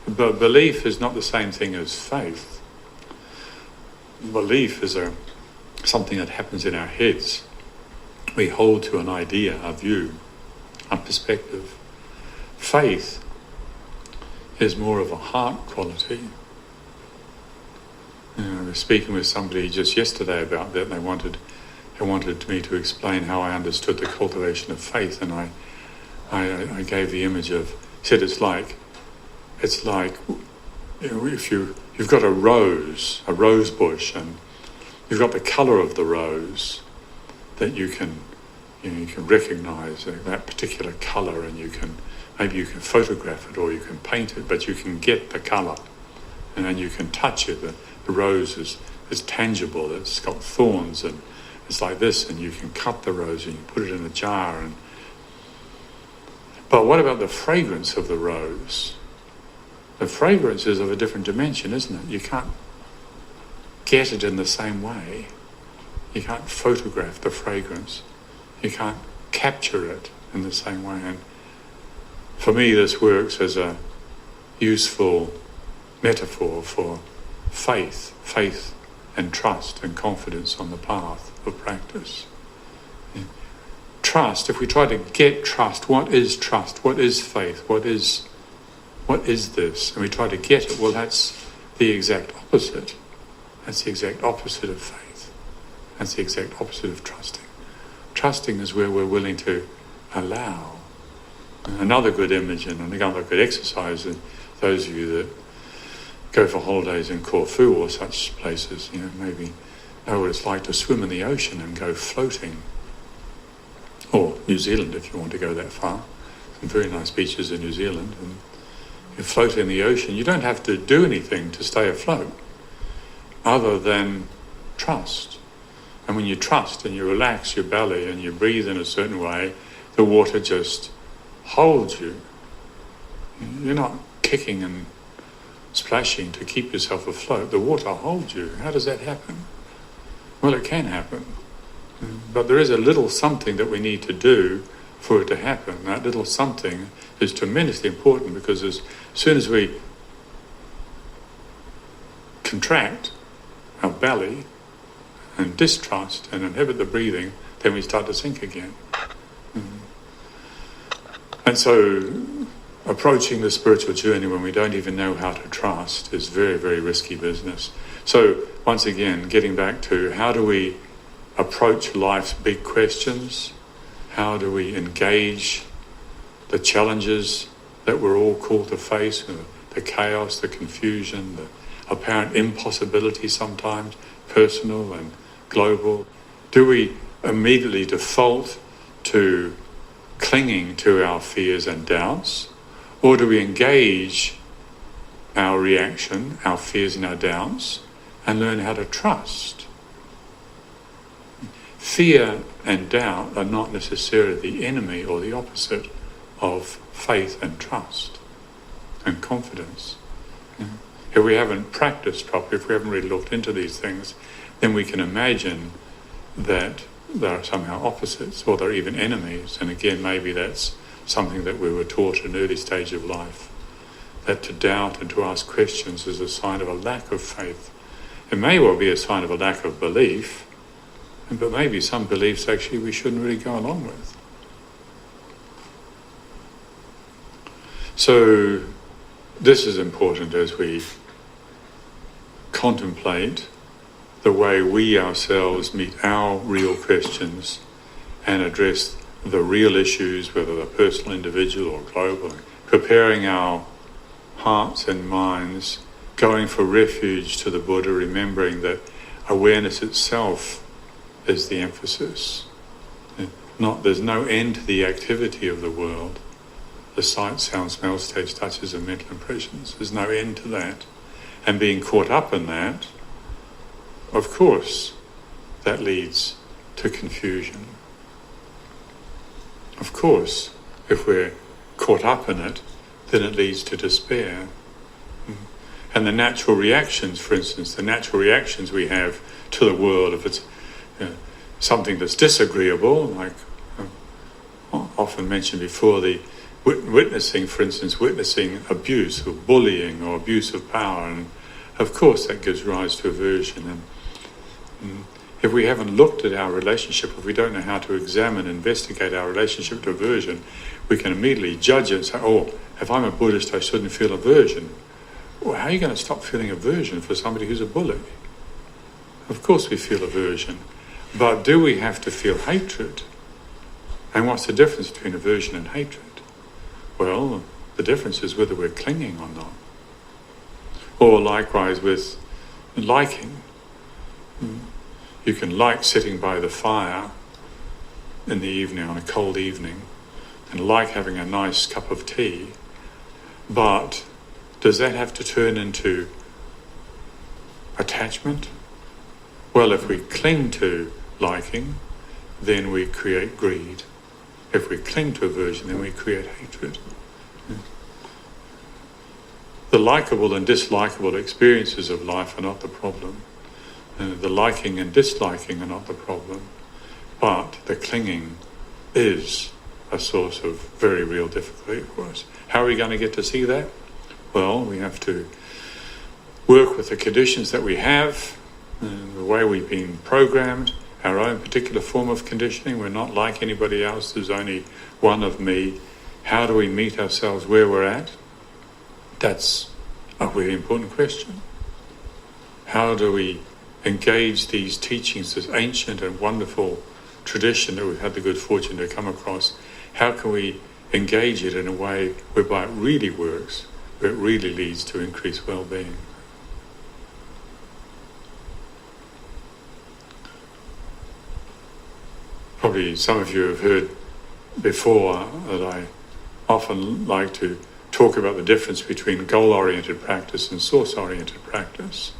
but belief is not the same thing as faith. Belief is something that happens in our heads. We hold to an idea, a view, a perspective. Faith is more of a heart quality. I was speaking with somebody just yesterday about that, and they wanted me to explain how I understood the cultivation of faith, and I gave the image of, said it's like if you've got a rose bush, and you've got the colour of the rose that you can recognise that particular colour, and maybe you can photograph it or you can paint it, but you can get the colour, and then you can touch it. The rose is tangible. It's got thorns and it's like this, and you can cut the rose and you put it in a jar. But what about the fragrance of the rose? The fragrance is of a different dimension, isn't it? You can't get it in the same way. You can't photograph the fragrance. You can't capture it in the same way. And for me, this works as a useful metaphor for faith and trust and confidence on the path of practice. Trust, if we try to get trust, what is trust? What is faith? What is this? And we try to get it, well, that's the exact opposite. That's the exact opposite of faith. That's the exact opposite of trusting. Trusting is where we're willing to allow. Another good image and another good exercise, and those of you that go for holidays in Corfu or such places, maybe know what it's like to swim in the ocean and go floating. Or New Zealand, if you want to go that far. Some very nice beaches in New Zealand. And you float in the ocean. You don't have to do anything to stay afloat other than trust. And when you trust and you relax your belly and you breathe in a certain way, the water just holds you. You're not kicking and splashing to keep yourself afloat. The water holds you. How does that happen? Well, it can happen. But there is a little something that we need to do for it to happen. That little something is tremendously important, because as soon as we contract our belly and distrust and inhibit the breathing, then we start to sink again. And so approaching the spiritual journey when we don't even know how to trust is very, very risky business. So once again, getting back to how do we approach life's big questions? How do we engage the challenges that we're all called to face, the chaos, the confusion, the apparent impossibility sometimes, personal and global? Do we immediately default to clinging to our fears and doubts, or do we engage our reaction, our fears and our doubts, and learn how to trust? Fear and doubt are not necessarily the enemy or the opposite of faith and trust and confidence. If we haven't practiced properly, if we haven't really looked into these things, then we can imagine that there are somehow opposites, or they're even enemies. And again, maybe that's something that we were taught at an early stage of life, that to doubt and to ask questions is a sign of a lack of faith. It may well be a sign of a lack of belief, but maybe some beliefs actually we shouldn't really go along with. So this is important as we contemplate the way we ourselves meet our real questions and address the real issues, whether they're personal, individual or global, preparing our hearts and minds, going for refuge to the Buddha, remembering that awareness itself is the emphasis. There's no end to the activity of the world. The sight, sound, smell, taste, touches and mental impressions. There's no end to that. And being caught up in that, of course, that leads to confusion. Of course, if we're caught up in it, then it leads to despair. And the natural reactions, for instance, the natural reactions we have to the world, if it's something that's disagreeable, like often mentioned before, the witnessing abuse or bullying or abuse of power, and of course that gives rise to aversion. And if we haven't looked at our relationship, if we don't know how to examine, investigate our relationship to aversion, we can immediately judge it and say, oh, if I'm a Buddhist, I shouldn't feel aversion. Well, how are you going to stop feeling aversion for somebody who's a bully? Of course we feel aversion, but do we have to feel hatred? And what's the difference between aversion and hatred? Well, the difference is whether we're clinging or not. Or likewise with liking. You can like sitting by the fire in the evening, on a cold evening, and like having a nice cup of tea, but does that have to turn into attachment? Well, if we cling to liking, then we create greed. If we cling to aversion, then we create hatred. The likable and dislikable experiences of life are not the problem. The liking and disliking are not the problem. But the clinging is a source of very real difficulty for us. How are we going to get to see that? Well, we have to work with the conditions that we have, the way we've been programmed, our own particular form of conditioning. We're not like anybody else. There's only one of me. How do we meet ourselves where we're at? That's a really important question. How do we engage these teachings, this ancient and wonderful tradition that we've had the good fortune to come across, how can we engage it in a way whereby it really works, where it really leads to increased well-being? Probably some of you have heard before that I often like to talk about the difference between goal-oriented practice and source-oriented practice.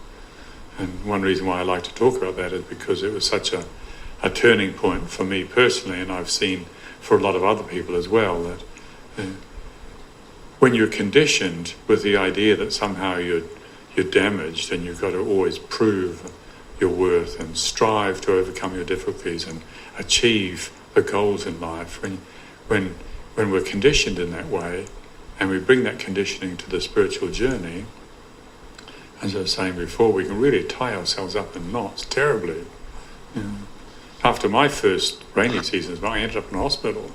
And one reason why I like to talk about that is because it was such a turning point for me personally, and I've seen for a lot of other people as well, that when you're conditioned with the idea that somehow you're damaged and you've got to always prove your worth and strive to overcome your difficulties and achieve the goals in life, when we're conditioned in that way and we bring that conditioning to the spiritual journey, as I was saying before, we can really tie ourselves up in knots terribly. You know, after my first rainy seasons, I ended up in hospital.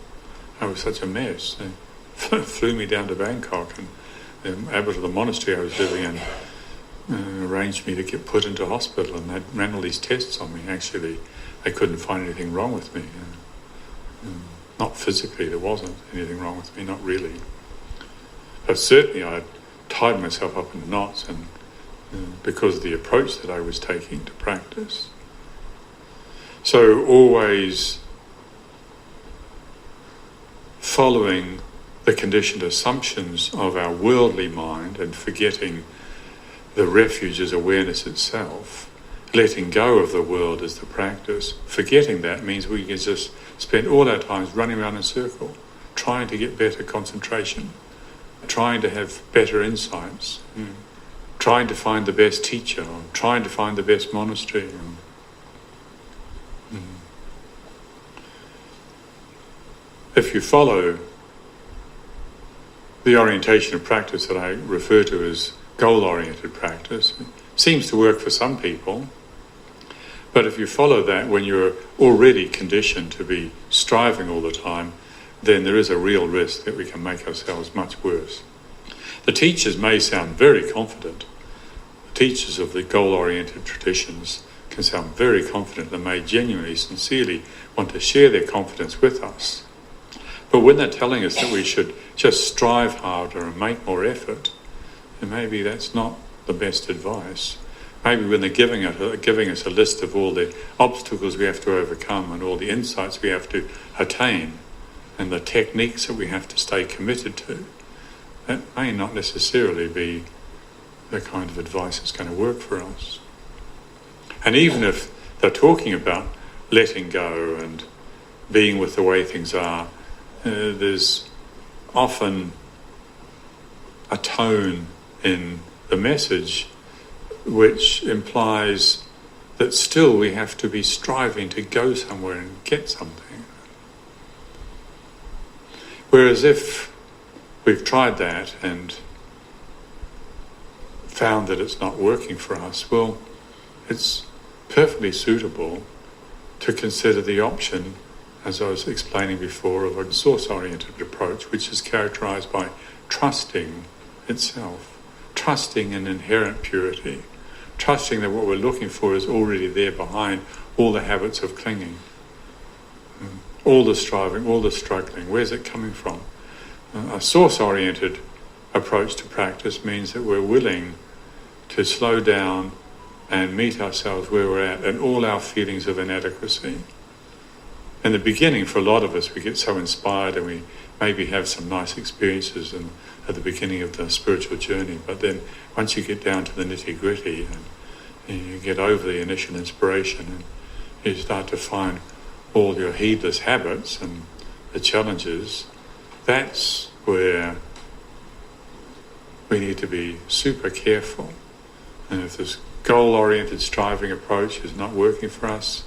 I was such a mess. They flew me down to Bangkok, and the abbot of the monastery I was living in arranged me to get put into hospital, and they ran all these tests on me. Actually, they couldn't find anything wrong with me. Not physically, there wasn't anything wrong with me, not really. But certainly I tied myself up in knots, and because of the approach that I was taking to practice. So always following the conditioned assumptions of our worldly mind and forgetting the refuge as awareness itself, letting go of the world as the practice. Forgetting that means we can just spend all our time running around in a circle, trying to get better concentration, trying to have better insights, trying to find the best teacher, or trying to find the best monastery. If you follow the orientation of practice that I refer to as goal-oriented practice, it seems to work for some people. But if you follow that when you're already conditioned to be striving all the time, then there is a real risk that we can make ourselves much worse. The teachers may sound very confident. The teachers of the goal-oriented traditions can sound very confident and may genuinely, sincerely want to share their confidence with us. But when they're telling us that we should just strive harder and make more effort, then maybe that's not the best advice. Maybe when they're giving us a list of all the obstacles we have to overcome and all the insights we have to attain and the techniques that we have to stay committed to, that may not necessarily be the kind of advice that's going to work for us. And even if they're talking about letting go and being with the way things are, there's often a tone in the message which implies that still we have to be striving to go somewhere and get something. Whereas if we've tried that and found that it's not working for us, well, it's perfectly suitable to consider the option, as I was explaining before, of a source-oriented approach, which is characterized by trusting itself, trusting in inherent purity, trusting that what we're looking for is already there behind all the habits of clinging, all the striving, all the struggling. Where's it coming from? A source-oriented approach to practice means that we're willing to slow down and meet ourselves where we're at and all our feelings of inadequacy. In the beginning, for a lot of us, we get so inspired and we maybe have some nice experiences at the beginning of the spiritual journey, but then once you get down to the nitty-gritty and you get over the initial inspiration and you start to find all your heedless habits and the challenges, that's where we need to be super careful. And if this goal-oriented striving approach is not working for us,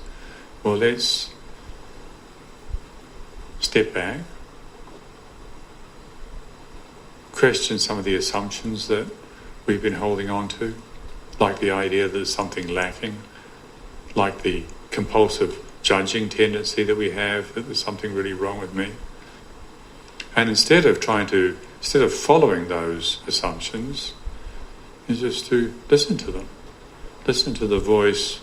well, let's step back, question some of the assumptions that we've been holding on to, like the idea that there's something lacking, like the compulsive judging tendency that we have, that there's something really wrong with me. And instead of following those assumptions, is just to listen to them. Listen to the voice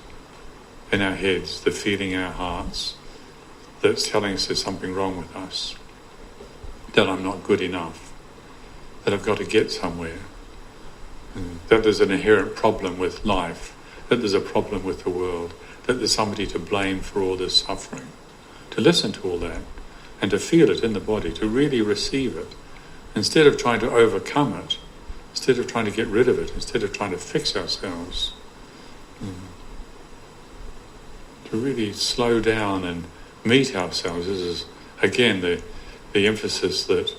in our heads, the feeling in our hearts, that's telling us there's something wrong with us, that I'm not good enough, that I've got to get somewhere, that there's an inherent problem with life, that there's a problem with the world, that there's somebody to blame for all this suffering. To listen to all that and to feel it in the body, to really receive it, instead of trying to overcome it, instead of trying to get rid of it, instead of trying to fix ourselves, to really slow down and meet ourselves. This is, again, the emphasis that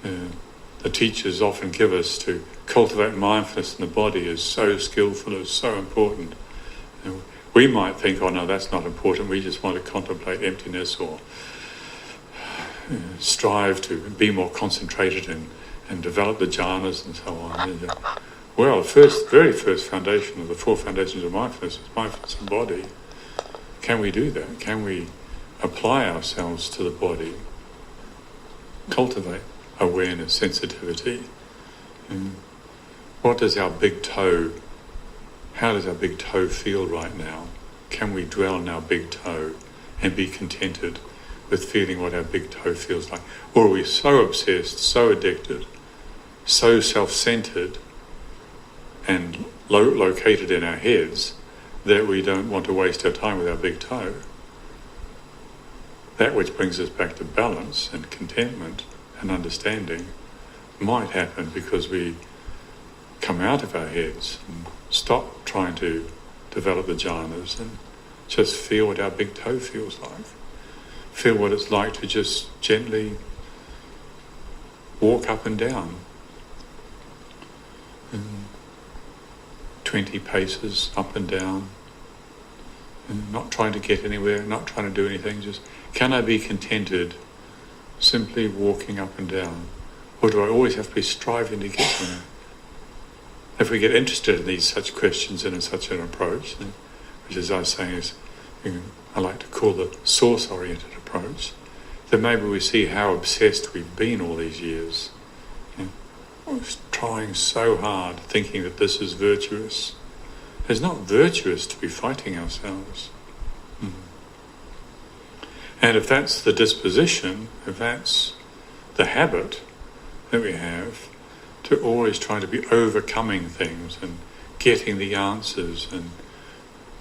the teachers often give us to cultivate mindfulness in the body is so skillful, is so important. We might think, oh no, that's not important, we just want to contemplate emptiness or strive to be more concentrated and develop the jhanas and so on. Well, the very first foundation of the 4 foundations of mindfulness is mindfulness in body. Can we do that? Can we apply ourselves to the body? Cultivate awareness, sensitivity. What does our big toe, how does our big toe feel right now? Can we dwell on our big toe and be contented with feeling what our big toe feels like? Or are we so obsessed, so addicted, so self-centered and located in our heads that we don't want to waste our time with our big toe? That which brings us back to balance and contentment and understanding might happen because we come out of our heads and stop trying to develop the jhanas and just feel what our big toe feels like. Feel what it's like to just gently walk up and down. 20 paces up and down. And not trying to get anywhere, not trying to do anything, just can I be contented simply walking up and down? Or do I always have to be striving to get there? If we get interested in these such questions and in such an approach, which as I was saying is, I like to call the source-oriented approach, then maybe we see how obsessed we've been all these years. We're trying so hard, thinking that this is virtuous. It's not virtuous to be fighting ourselves. And if that's the disposition, if that's the habit that we have, to always try to be overcoming things and getting the answers and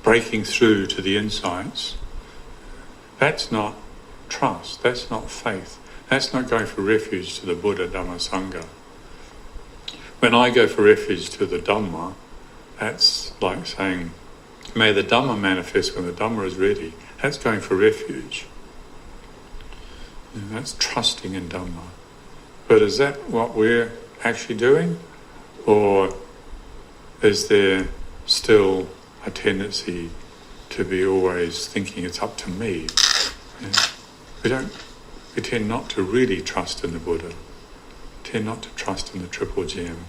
breaking through to the insights, that's not trust, that's not faith, that's not going for refuge to the Buddha, Dhamma, Sangha. When I go for refuge to the Dhamma, that's like saying, may the Dhamma manifest when the Dhamma is ready. That's going for refuge. And that's trusting in Dhamma. But is that what we're actually doing? Or is there still a tendency to be always thinking it's up to me? We tend not to really trust in the Buddha. We tend not to trust in the Triple Gem.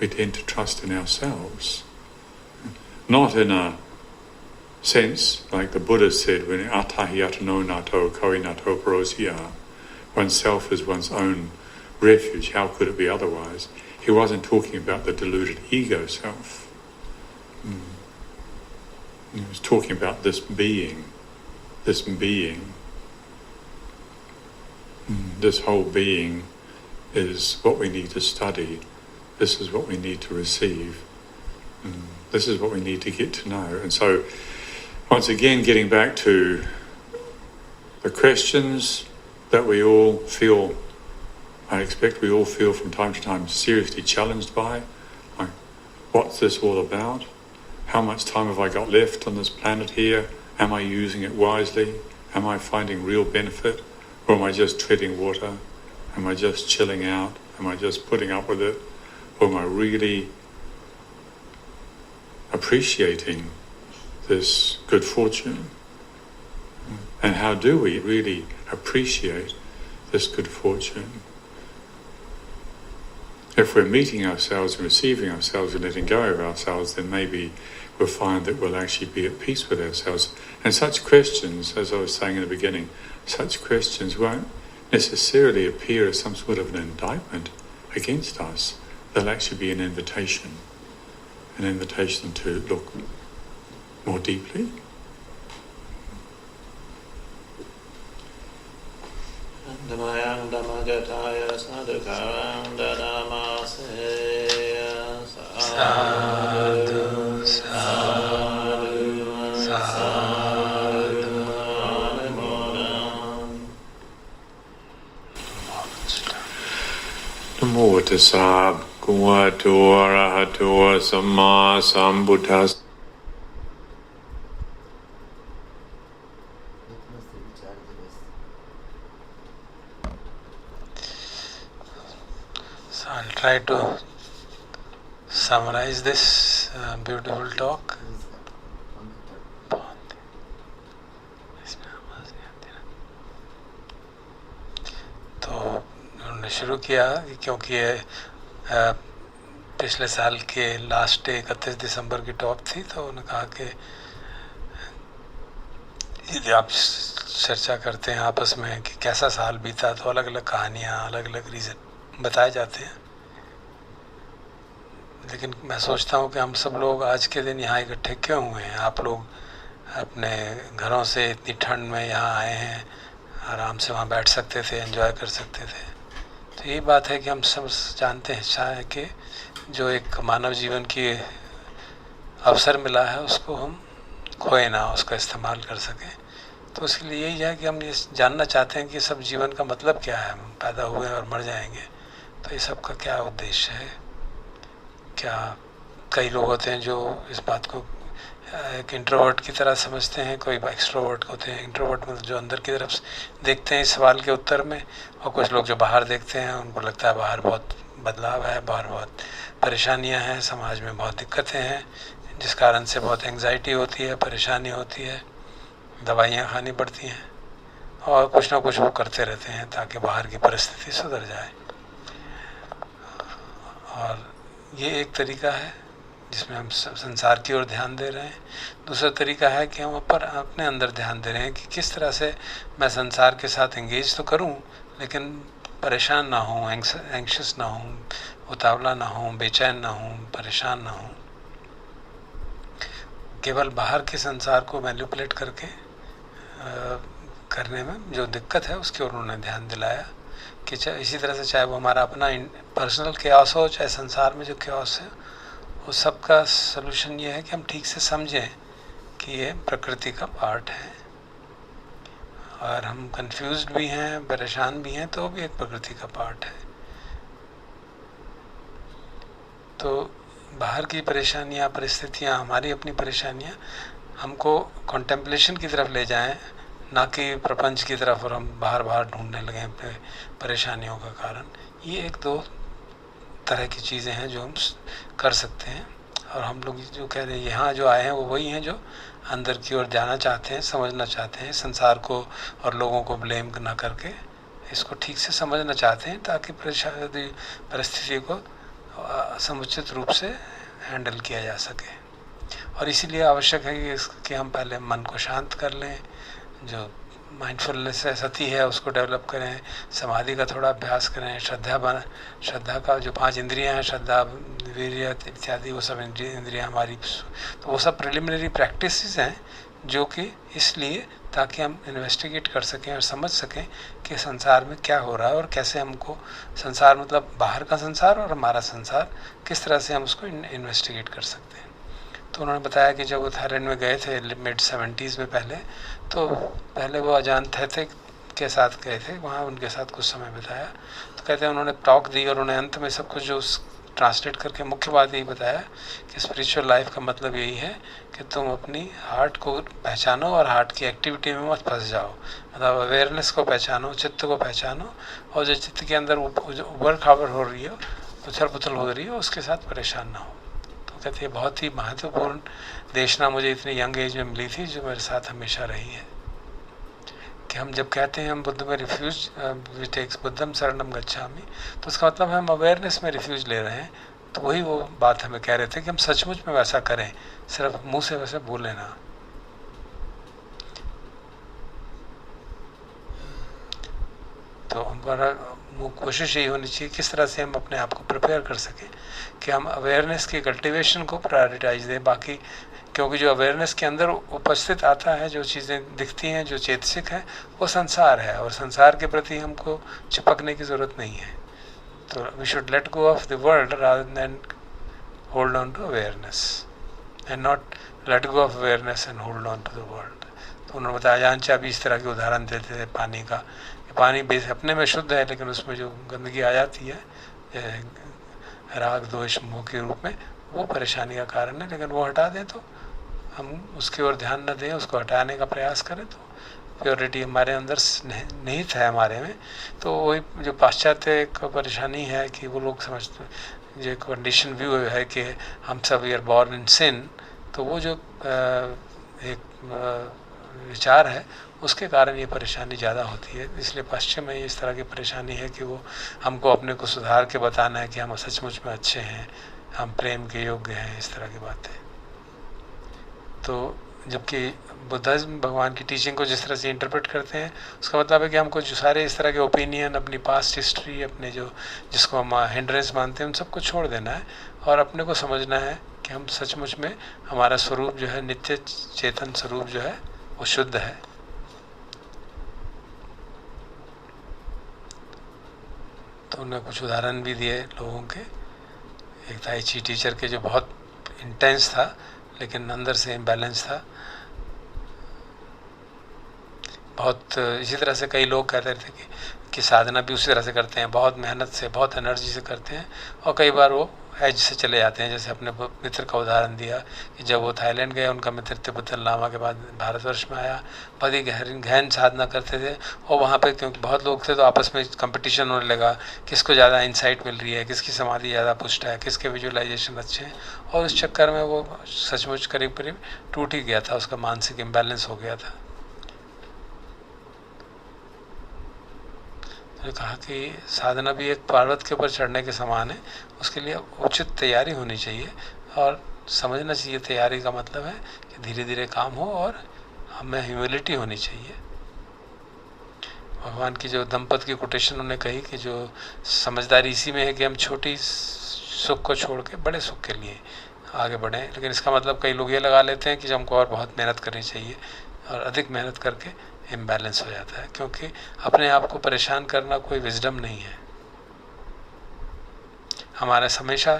We tend to trust in ourselves. Not in a sense, like the Buddha said, when atahi atano nato koi nato parosya, oneself is one's own refuge, how could it be otherwise? He wasn't talking about the deluded ego self. He was talking about this being. This whole being is what we need to study. This is what we need to receive. This is what we need to get to know. And so, once again, getting back to the questions that we all feel, I expect we all feel from time to time seriously challenged by, like, what's this all about? How much time have I got left on this planet here? Am I using it wisely? Am I finding real benefit? Or am I just treading water? Am I just chilling out? Am I just putting up with it? Or am I really appreciating this good fortune? And how do we really appreciate this good fortune? If we're meeting ourselves and receiving ourselves and letting go of ourselves, then maybe we'll find that we'll actually be at peace with ourselves. And such questions, as I was saying in the beginning, such questions won't necessarily appear as some sort of an indictment against us. They'll actually be an invitation to look more deeply. Dhamayang Dhammajataya Sadhukarang Dadamase. Sadhu, sadhu, sadhu, anumodam. Namo tassa bhagavato arahato samma sambuddhassa. So I'll try to summarize this beautiful talk. तो उन्होंने शुरू किया क्योंकि ये पिछले साल के last day 31 दिसंबर की टॉक थी, तो उन्होंने कहा कि यदि आप चर्चा करते हैं आपस में कि कैसा साल बीता, तो अलग अलग कहानियाँ, अलग अलग रीज़न बताए जाते हैं। लेकिन मैं सोचता हूँ कि हम सब लोग आज के दिन यहाँ इकट्ठे क्यों हुए हैं। आप लोग अपने घरों से इतनी ठंड में यहाँ आए हैं, आराम से वहाँ बैठ सकते थे, एंजॉय कर सकते थे। तो यही बात है कि हम सब जानते हैं चाहे कि जो एक मानव जीवन की अवसर मिला है उसको हम खोए ना, उसका इस्तेमाल कर सकें। तो उसके लिए यही है कि हम ये जानना चाहते हैं कि सब जीवन का मतलब क्या है। हम पैदा हुए और मर जाएंगे, तो ये सब का क्या उद्देश्य है। क्या कई लोग होते हैं जो इस बात को एक इंट्रोवर्ट की तरह समझते हैं, कोई एक्सट्रोवर्ट होते हैं। इंट्रोवर्ट मतलब जो अंदर की तरफ देखते हैं इस सवाल के उत्तर में, और कुछ लोग जो बाहर देखते हैं उनको लगता है बाहर बहुत बदलाव है, बाहर बहुत परेशानियां हैं, समाज में बहुत दिक्कतें हैं, जिस कारण से बहुत एंग्जाइटी होती है, परेशानी होती है, दवाइयाँ खानी पड़ती हैं, और कुछ ना कुछ वो करते रहते हैं ताकि बाहर की परिस्थिति सुधर जाए। और ये एक तरीका है जिसमें हम संसार की ओर ध्यान दे रहे हैं। दूसरा तरीका है कि हम अपने अंदर ध्यान दे रहे हैं कि किस तरह से मैं संसार के साथ एंगेज तो करूं, लेकिन परेशान ना हूं, एंक्शस ना हूं, उतावला ना हूं, बेचैन ना हूं, परेशान ना हूं। केवल बाहर के संसार को मैनिपुलेट करके करने में जो दिक्कत है उसकी ओर उन्होंने ध्यान दिलाया कि इसी तरह से चाहे वो हमारा अपना पर्सनल क्योस हो, चाहे संसार में जो क्योस है, उस सब का सलूशन ये है कि हम ठीक से समझें कि ये प्रकृति का पार्ट है। और हम कंफ्यूज्ड भी हैं, परेशान भी हैं, तो भी एक प्रकृति का पार्ट है। तो बाहर की परेशानियाँ, परिस्थितियाँ, हमारी अपनी परेशानियाँ हमको कॉन्टेम्पलेशन की तरफ ले जाएं, ना कि प्रपंच की तरफ, और हम बाहर ढूंढने लगे अपने परेशानियों का कारण। ये एक दो तरह की चीज़ें हैं जो हम कर सकते हैं। और हम लोग जो कह रहे हैं यहाँ जो आए हैं वो वही हैं जो अंदर की ओर जाना चाहते हैं, समझना चाहते हैं, संसार को और लोगों को ब्लेम ना करके इसको ठीक से समझना चाहते हैं, ताकि परिस्थिति को समुचित रूप से हैंडल किया जा सके। और इसीलिए आवश्यक है कि हम पहले मन को शांत कर लें, जो माइंडफुलनेस है, सती है, उसको डेवलप करें, समाधि का थोड़ा अभ्यास करें, श्रद्धा का जो 5 इंद्रियां हैं, श्रद्धा, वीर्य इत्यादि, वो सब इंद्रियां हमारी, तो वो सब प्रिलिमिनरी प्रैक्टिसेस हैं जो कि इसलिए ताकि हम इन्वेस्टिगेट कर सकें और समझ सकें कि संसार में क्या हो रहा है और कैसे हमको संसार मतलब बाहर का संसार और हमारा संसार किस तरह से हम उसको इन्वेस्टिगेट कर सकते हैं। तो उन्होंने बताया कि जब वो थाईलैंड में गए थे मिड 70s में, पहले वो अजान थे के साथ गए थे, वहाँ उनके साथ कुछ समय बिताया। तो कहते हैं उन्होंने टॉक दी और उन्होंने अंत में सब कुछ जो ट्रांसलेट करके मुख्य बात यही बताया कि स्पिरिचुअल लाइफ का मतलब यही है कि तुम अपनी हार्ट को पहचानो और हार्ट की एक्टिविटी में मत फंस जाओ। मतलब अवेयरनेस को पहचानो, चित्त को पहचानो, और जो चित्त के अंदर उबड़ खाबड़ हो रही हो, उथल पुथल हो रही हो, उसके साथ परेशान ना हो। तो कहते हैं बहुत ही महत्वपूर्ण देशना मुझे इतनी यंग एज में मिली थी, जो मेरे साथ हमेशा रही है, कि हम जब कहते हैं हम बुद्ध में रिफ्यूज टेक्स बुद्धम शरणम गच्छामि, तो उसका मतलब है हम अवेयरनेस में रिफ्यूज ले रहे हैं। तो वही वो बात हमें कह रहे थे कि हम सचमुच में वैसा करें, सिर्फ मुंह से वैसे बोले ना। तो हमारा कोशिश यही होनी चाहिए किस तरह से हम अपने आप को प्रिपेयर कर सकें कि हम अवेयरनेस की कल्टिवेशन को प्रायोरिटाइज दें। बाकी क्योंकि जो अवेयरनेस के अंदर उपस्थित आता है, जो चीज़ें दिखती हैं, जो चेतसिक है, वो संसार है, और संसार के प्रति हमको चिपकने की ज़रूरत नहीं है। तो we should let go of the world rather than hold on to awareness, and not let go of awareness and hold on to the world. तो उन्होंने बताया, जानचा भी इस तरह के उदाहरण देते थे पानी का, पानी बेस अपने में शुद्ध है, लेकिन उसमें जो गंदगी आ जाती है राग द्वेष मोह के रूप में, वो परेशानी का कारण है। लेकिन वो हटा दें तो, हम उसकी ओर ध्यान न दें, उसको हटाने का प्रयास करें, तो प्योरिटी हमारे अंदर निहित है हमारे में। तो वही जो पाश्चात्य एक परेशानी है कि वो लोग समझते, जो कंडीशन व्यू है कि हम सब वी आर बॉर्न इन सिन, तो वो जो एक विचार है, उसके कारण ये परेशानी ज़्यादा होती है। इसलिए पश्चिम में इस तरह की परेशानी है कि वो हमको अपने को सुधार के बताना है कि हम सचमुच में अच्छे हैं, हम प्रेम के योग्य हैं, इस तरह की बातें। तो जबकि बुद्धिज्म भगवान की टीचिंग को जिस तरह से इंटरप्रेट करते हैं, उसका मतलब है कि हमको जो सारे इस तरह के ओपिनियन, अपनी पास्ट हिस्ट्री, अपने जो जिसको हम हिंड्रेंस मानते हैं, उन सबको छोड़ देना है और अपने को समझना है कि हम सचमुच में, हमारा स्वरूप जो है, नित्य चेतन स्वरूप जो है, वो शुद्ध है। तो उन्होंने कुछ उदाहरण भी दिए लोगों के। एक ताई ची टीचर के जो बहुत इंटेंस था, लेकिन अंदर से इम्बैलेंस था। बहुत इसी तरह से कई लोग कहते थे कि साधना भी उसी तरह से करते हैं, बहुत मेहनत से, बहुत एनर्जी से करते हैं, और कई बार वो एज से चले जाते हैं। जैसे अपने मित्र का उदाहरण दिया कि जब वो थाईलैंड गए, उनका मित्र तिब्बतन लामा के बाद भारतवर्ष में आया, बड़ी गहन साधना करते थे, और वहाँ पे क्योंकि बहुत लोग थे तो आपस में कंपटीशन होने लगा, किसको ज़्यादा इंसाइट मिल रही है, किसकी समाधि ज़्यादा पुष्ट है, किसके विजुअलाइजेशन अच्छे हैं, और उस चक्कर में वो सचमुच करीब करीब टूट ही गया था, उसका मानसिक इम्बैलेंस हो गया था। तो कहा कि साधना भी एक पर्वत के ऊपर चढ़ने के समान है, उसके लिए उचित तैयारी होनी चाहिए, और समझना चाहिए तैयारी का मतलब है कि धीरे धीरे काम हो, और हमें ह्यूमिलिटी होनी चाहिए। भगवान की जो दंपति की कोटेशन उन्होंने कही कि जो समझदारी इसी में है कि हम छोटी सुख को छोड़ के बड़े सुख के लिए आगे बढ़ें। लेकिन इसका मतलब कई लोग ये लगा लेते हैं कि हमको और बहुत मेहनत करनी चाहिए, और अधिक मेहनत करके इम्बैलेंस हो जाता है, क्योंकि अपने आप को परेशान करना कोई विजडम नहीं है। हमारा हमेशा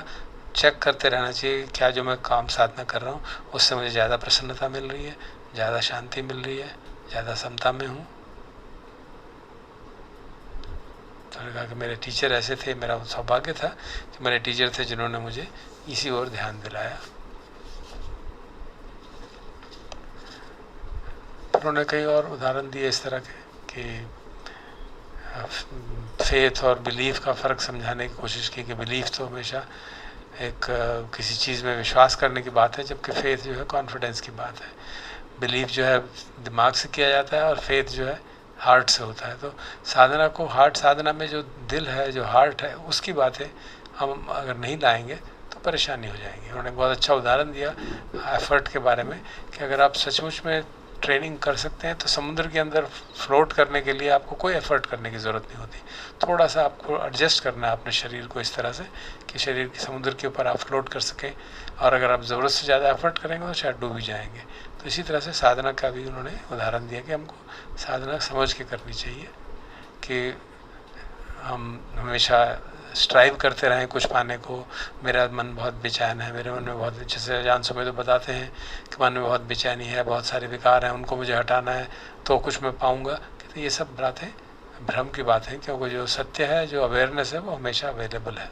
चेक करते रहना चाहिए क्या जो मैं काम साधना कर रहा हूँ उससे मुझे ज़्यादा प्रसन्नता मिल रही है, ज़्यादा शांति मिल रही है, ज़्यादा समता में हूँ। तो मैंने कहा कि मेरे टीचर ऐसे थे, मेरा सौभाग्य था कि मेरे टीचर थे जिन्होंने मुझे इसी ओर ध्यान दिलाया। उन्होंने कई और उदाहरण दिए इस तरह के कि फेथ और बिलीफ का फ़र्क समझाने की कोशिश की कि बिलीफ तो हमेशा एक किसी चीज़ में विश्वास करने की बात है, जबकि फेथ जो है कॉन्फिडेंस की बात है। बिलीफ जो है दिमाग से किया जाता है और फेथ जो है हार्ट से होता है। तो साधना को हार्ट, साधना में जो दिल है, जो हार्ट है, उसकी बातें हम अगर नहीं लाएंगे तो परेशानी हो जाएगी। उन्होंने बहुत अच्छा उदाहरण दिया एफर्ट के बारे में कि अगर आप सचमुच में ट्रेनिंग कर सकते हैं तो समुद्र के अंदर फ्लोट करने के लिए आपको कोई एफर्ट करने की ज़रूरत नहीं होती। थोड़ा सा आपको एडजस्ट करना है अपने शरीर को इस तरह से कि शरीर के समुद्र के ऊपर आप फ्लोट कर सकें, और अगर आप ज़रूरत से ज़्यादा एफर्ट करेंगे तो शायद डूब ही जाएंगे। तो इसी तरह से साधना का भी उन्होंने उदाहरण दिया कि हमको साधना समझ के करनी चाहिए कि हम हमेशा स्ट्राइव करते रहें कुछ पाने को। मेरा मन बहुत बेचैन है, मेरे मन में बहुत, जैसे जान सुबह तो बताते हैं कि मन में बहुत बेचैनी है, बहुत सारे विकार हैं, उनको मुझे हटाना है तो कुछ मैं पाऊँगा। कहते ये सब बातें भ्रम की बात है, क्योंकि जो सत्य है, जो अवेयरनेस है, वो हमेशा अवेलेबल है।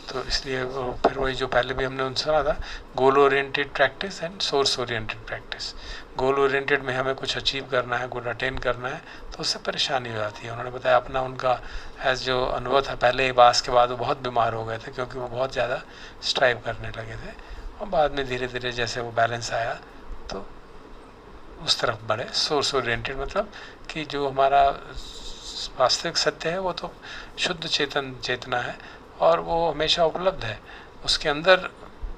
तो इसलिए फिर वही जो पहले भी हमने उनसे सुना था, goal oriented practice and source oriented practice. Goal oriented में हमें कुछ अचीव करना है, गुड अटेन करना है, तो उससे परेशानी हो जाती है। उन्होंने बताया अपना उनका एज जो अनुभव था, पहले बास के बाद वो बहुत बीमार हो गए थे क्योंकि वो बहुत ज़्यादा स्ट्राइव करने लगे थे, और बाद में धीरे धीरे जैसे वो बैलेंस आया तो उस तरफ बढ़े। सोर्स ओरिएंटेड मतलब कि जो हमारा वास्तविक सत्य है वो तो शुद्ध चेतना है, और वो हमेशा उपलब्ध है, उसके अंदर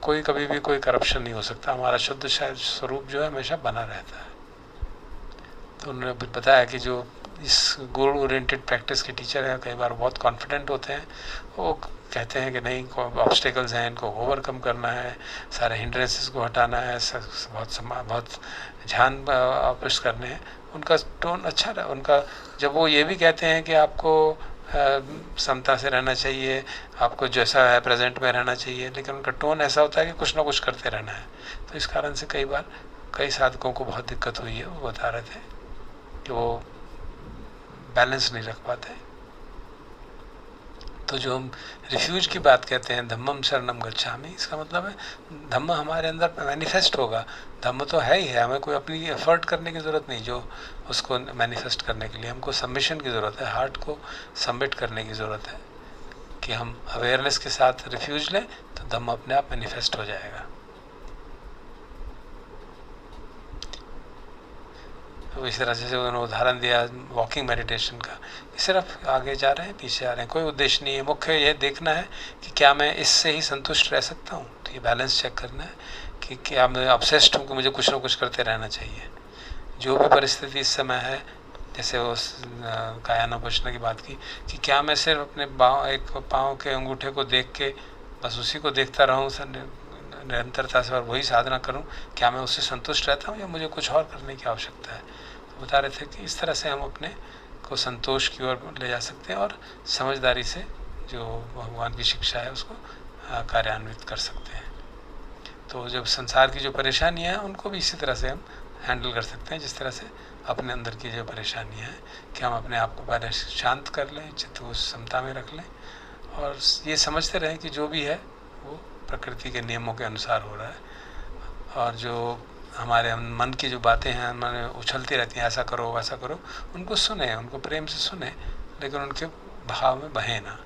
कोई कभी भी कोई करप्शन नहीं हो सकता। हमारा शुद्ध शायद स्वरूप जो है हमेशा बना रहता है। तो उन्होंने बताया कि जो इस गोल ओरिएंटेड प्रैक्टिस के टीचर हैं कई बार बहुत कॉन्फिडेंट होते हैं, वो कहते हैं कि नहीं, ऑब्स्टेकल्स हैं, इनको ओवरकम करना है, सारे हिंड्रेंसेस को हटाना है, बहुत ध्यान ऑपरेट करने हैं, उनका टोन अच्छा रहा। उनका जब वो ये भी कहते हैं कि आपको समता से रहना चाहिए, आपको जैसा है प्रेजेंट में रहना चाहिए, लेकिन उनका टोन ऐसा होता है कि कुछ ना कुछ करते रहना है। तो इस कारण से कई बार कई साधकों को बहुत दिक्कत हुई है। वो बता रहे थे कि वो बैलेंस नहीं रख पाते। तो जो हम रिफ्यूज की बात कहते हैं, धम्मम शरणम गच्छामि, इसका मतलब है धम्म हमारे अंदर मैनिफेस्ट होगा। धम्म तो है ही है, हमें कोई अपनी एफर्ट करने की ज़रूरत नहीं। जो उसको मैनिफेस्ट करने के लिए हमको सबमिशन की ज़रूरत है, हार्ट को सबमिट करने की ज़रूरत है कि हम अवेयरनेस के साथ रिफ्यूज लें तो धम्म अपने आप मैनिफेस्ट हो जाएगा। तो इस तरह से उन्होंने उदाहरण दिया वॉकिंग मेडिटेशन का, सिर्फ आगे जा रहे हैं पीछे आ रहे हैं, कोई उद्देश्य नहीं है। मुख्य ये देखना है कि क्या मैं इससे ही संतुष्ट रह सकता हूँ। तो ये बैलेंस चेक करना है कि क्या मैं ऑब्सेस्ड हूँ कि मुझे कुछ ना कुछ करते रहना चाहिए। जो भी परिस्थिति इस समय है, जैसे उस कायानुपचना की बात की कि क्या मैं सिर्फ अपने एक पाँव के अंगूठे को देख के बस उसी को देखता रहूँ निरंतरता से और वही साधना करूँ, क्या मैं उससे संतुष्ट रहता हूँ या मुझे कुछ और करने की आवश्यकता है। तो बता रहे थे कि इस तरह से हम अपने को संतोष की ओर ले जा सकते हैं और समझदारी से जो भगवान की शिक्षा है उसको कार्यान्वित कर सकते हैं। तो जब संसार की जो परेशानियाँ हैं उनको भी इसी तरह से हम हैंडल कर सकते हैं, जिस तरह से अपने अंदर की जो परेशानियाँ हैं कि हम अपने आप को पहले शांत कर लें, चित्त को समता में रख लें और ये समझते रहें कि जो भी है वो प्रकृति के नियमों के अनुसार हो रहा है। और जो हमारे मन की जो बातें हैं मन उछलती रहती हैं, ऐसा करो वैसा करो, उनको सुने, उनको प्रेम से सुने, लेकिन उनके भाव में बहे ना।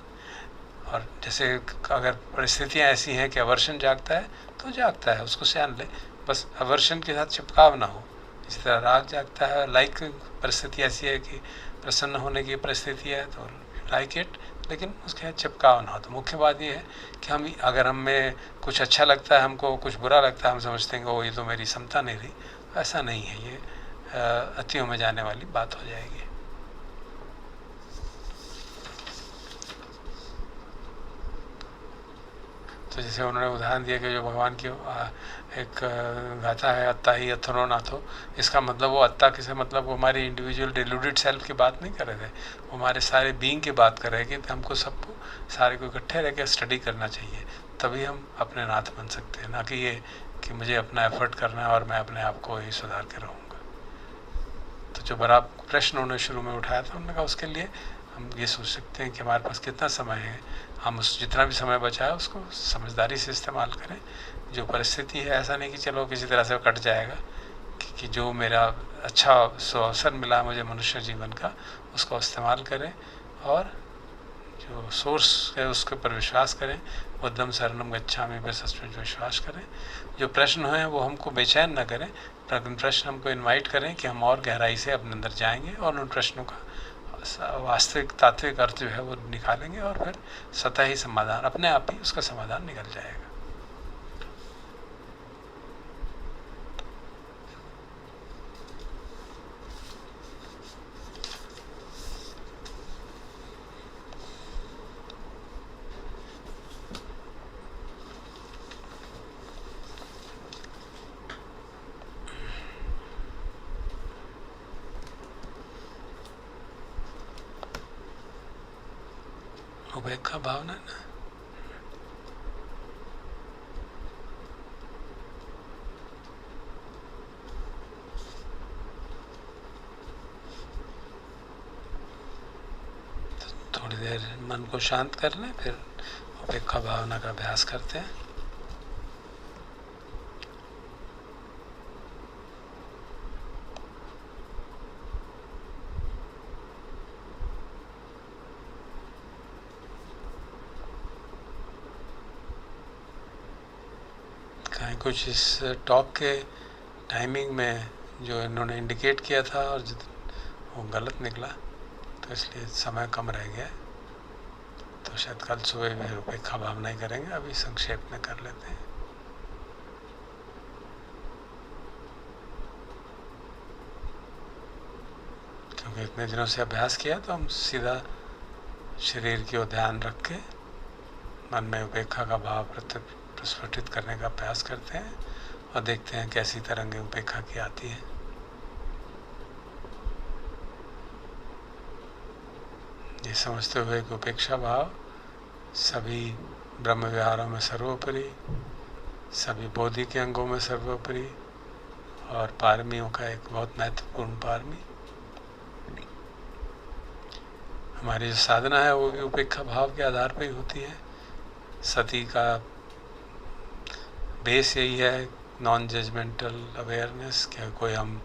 और जैसे अगर परिस्थितियाँ ऐसी हैं कि अवर्शन जागता है तो जागता है, उसको सहन ले, बस अवर्शन के साथ चिपकाव ना हो। इसी तरह राग जागता है, लाइक परिस्थिति ऐसी है कि प्रसन्न होने की परिस्थिति है तो लाइक इट, लेकिन उसके साथ चिपकाव ना हो। तो मुख्य बात ये है कि हम अगर हमें कुछ अच्छा लगता है, हमको कुछ बुरा लगता है, हम समझते हैं कि ओ ये तो मेरी समता नहीं रही। ऐसा नहीं है, ये अतियों में जाने वाली बात हो जाएगी। तो जैसे उन्होंने उदाहरण दिया कि जो भगवान की एक गाथा है अत्ता ही अथनो नाथो, इसका मतलब वो अत्ता किसे मतलब वो हमारी इंडिविजुअल डिल्यूटेड सेल्फ की बात नहीं कर रहे थे, वो हमारे सारे बीइंग की बात कर रहे हैं कि हमको सबको सारे को इकट्ठे रह के स्टडी करना चाहिए, तभी हम अपने नाथ बन सकते हैं। ना कि ये कि मुझे अपना एफर्ट करना है और मैं अपने आप को ही सुधार के रहूँगा। तो जो बड़ा प्रश्न उन्होंने शुरू में उठाया था, उन्होंने कहा उसके लिए हम ये सोच सकते हैं कि हमारे पास कितना समय है, हम उस जितना भी समय बचा है उसको समझदारी से इस्तेमाल करें। जो परिस्थिति है ऐसा नहीं कि चलो किसी तरह से कट जाएगा, कि जो मेरा अच्छा अवसर मिला मुझे मनुष्य जीवन का उसको इस्तेमाल करें और जो सोर्स है उसके ऊपर विश्वास करें, बुद्धम शरणम गच्छामि पे सचमुच विश्वास करें। जो प्रश्न हैं वो हमको बेचैन न करें, प्रश्न हमको इन्वाइट करें कि हम और गहराई से अपने अंदर जाएंगे और उन प्रश्नों का वास्तविक तात्विक अर्थ जो है वो निकालेंगे और फिर सतही समाधान अपने आप ही उसका समाधान निकल जाएगा। उपेक्षा भावना ना, तो थोड़ी देर मन को शांत कर लें, फिर उपेक्षा भावना का अभ्यास करते हैं। कुछ इस टॉक के टाइमिंग में जो इन्होंने इंडिकेट किया था और वो गलत निकला, तो इसलिए समय कम रह गया। तो शायद कल सुबह में उपेक्षा भावना ही करेंगे, अभी संक्षेप में कर लेते हैं। क्योंकि इतने दिनों से अभ्यास किया तो हम सीधा शरीर की ओर ध्यान रख के मन में उपेक्षा का भाव प्रस्फुटित करने का प्रयास करते हैं और देखते हैं कैसी तरंगें उपेक्षा की आती हैं। ये समझते हुए कि उपेक्षा भाव सभी ब्रह्म विहारों में सर्वोपरि, सभी बोधि के अंगों में सर्वोपरि और पारमियों का एक बहुत महत्वपूर्ण पारमी। हमारी जो साधना है वो भी उपेक्षा भाव के आधार पर ही होती है। सती का बेस यही है, नॉन जजमेंटल अवेयरनेस, क्या कोई हम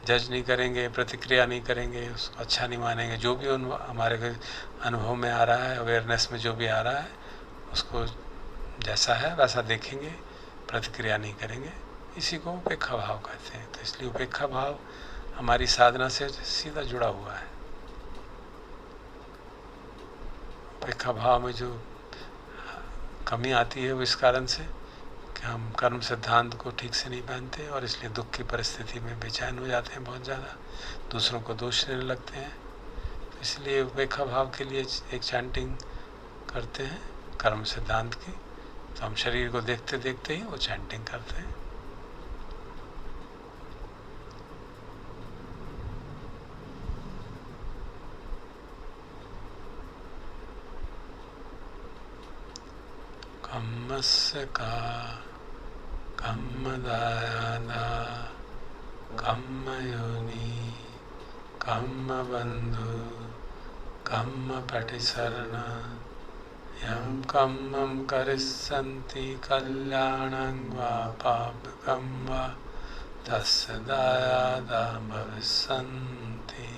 जज नहीं करेंगे, प्रतिक्रिया नहीं करेंगे, उसको अच्छा नहीं मानेंगे। जो भी हमारे अनुभव में आ रहा है, अवेयरनेस में जो भी आ रहा है, उसको जैसा है वैसा देखेंगे, प्रतिक्रिया नहीं करेंगे। इसी को उपेक्षा भाव कहते हैं। तो इसलिए उपेक्षा भाव हमारी साधना से सीधा जुड़ा हुआ है। उपेक्षा भाव में जो कमी आती है वो इस कारण से कि हम कर्म सिद्धांत को ठीक से नहीं पहनते और इसलिए दुख की परिस्थिति में बेचैन हो जाते हैं, बहुत ज़्यादा दूसरों को दोष देने लगते हैं। तो इसलिए उपेक्षा भाव के लिए एक चैंटिंग करते हैं कर्म सिद्धांत की। तो हम शरीर को देखते देखते ही वो चैंटिंग करते हैं। कम्मस्य का कम्मदायादा कम्मयोनि कम्मबन्धु कम्मपटिसरण यं कम्मं करिष्यन्ति कल्याणं वा पापकं वा तस्य दायादा भविष्यन्ति।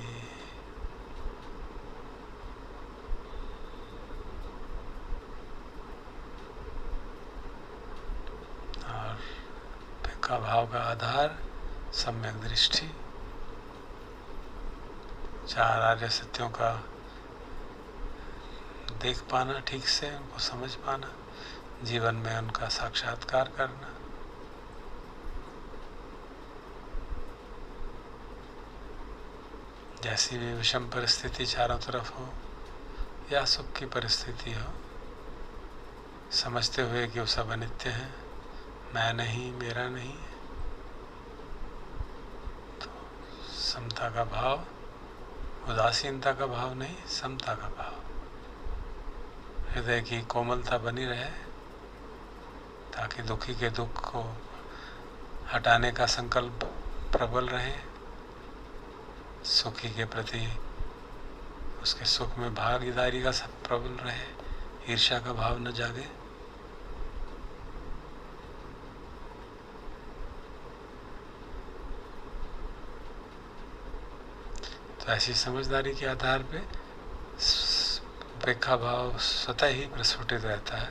और उपेक्षा भाव का आधार सम्यक दृष्टि, चार आर्य सत्यों का देख पाना, ठीक से उनको समझ पाना, जीवन में उनका साक्षात्कार करना। जैसी भी विषम परिस्थिति चारों तरफ हो या सुख की परिस्थिति हो, समझते हुए कि वो सब अनित्य है, मैं नहीं, मेरा नहीं। तो समता का भाव, उदासीनता का भाव नहीं, समता का भाव, हृदय की कोमलता बनी रहे ताकि दुखी के दुख को हटाने का संकल्प प्रबल रहे, सुखी के प्रति उसके सुख में भागीदारी का सब प्रबल रहे, ईर्ष्या का भाव न जागे। तो ऐसी समझदारी के आधार पे उपेक्षा भाव स्वतः ही प्रस्फुटित रहता है।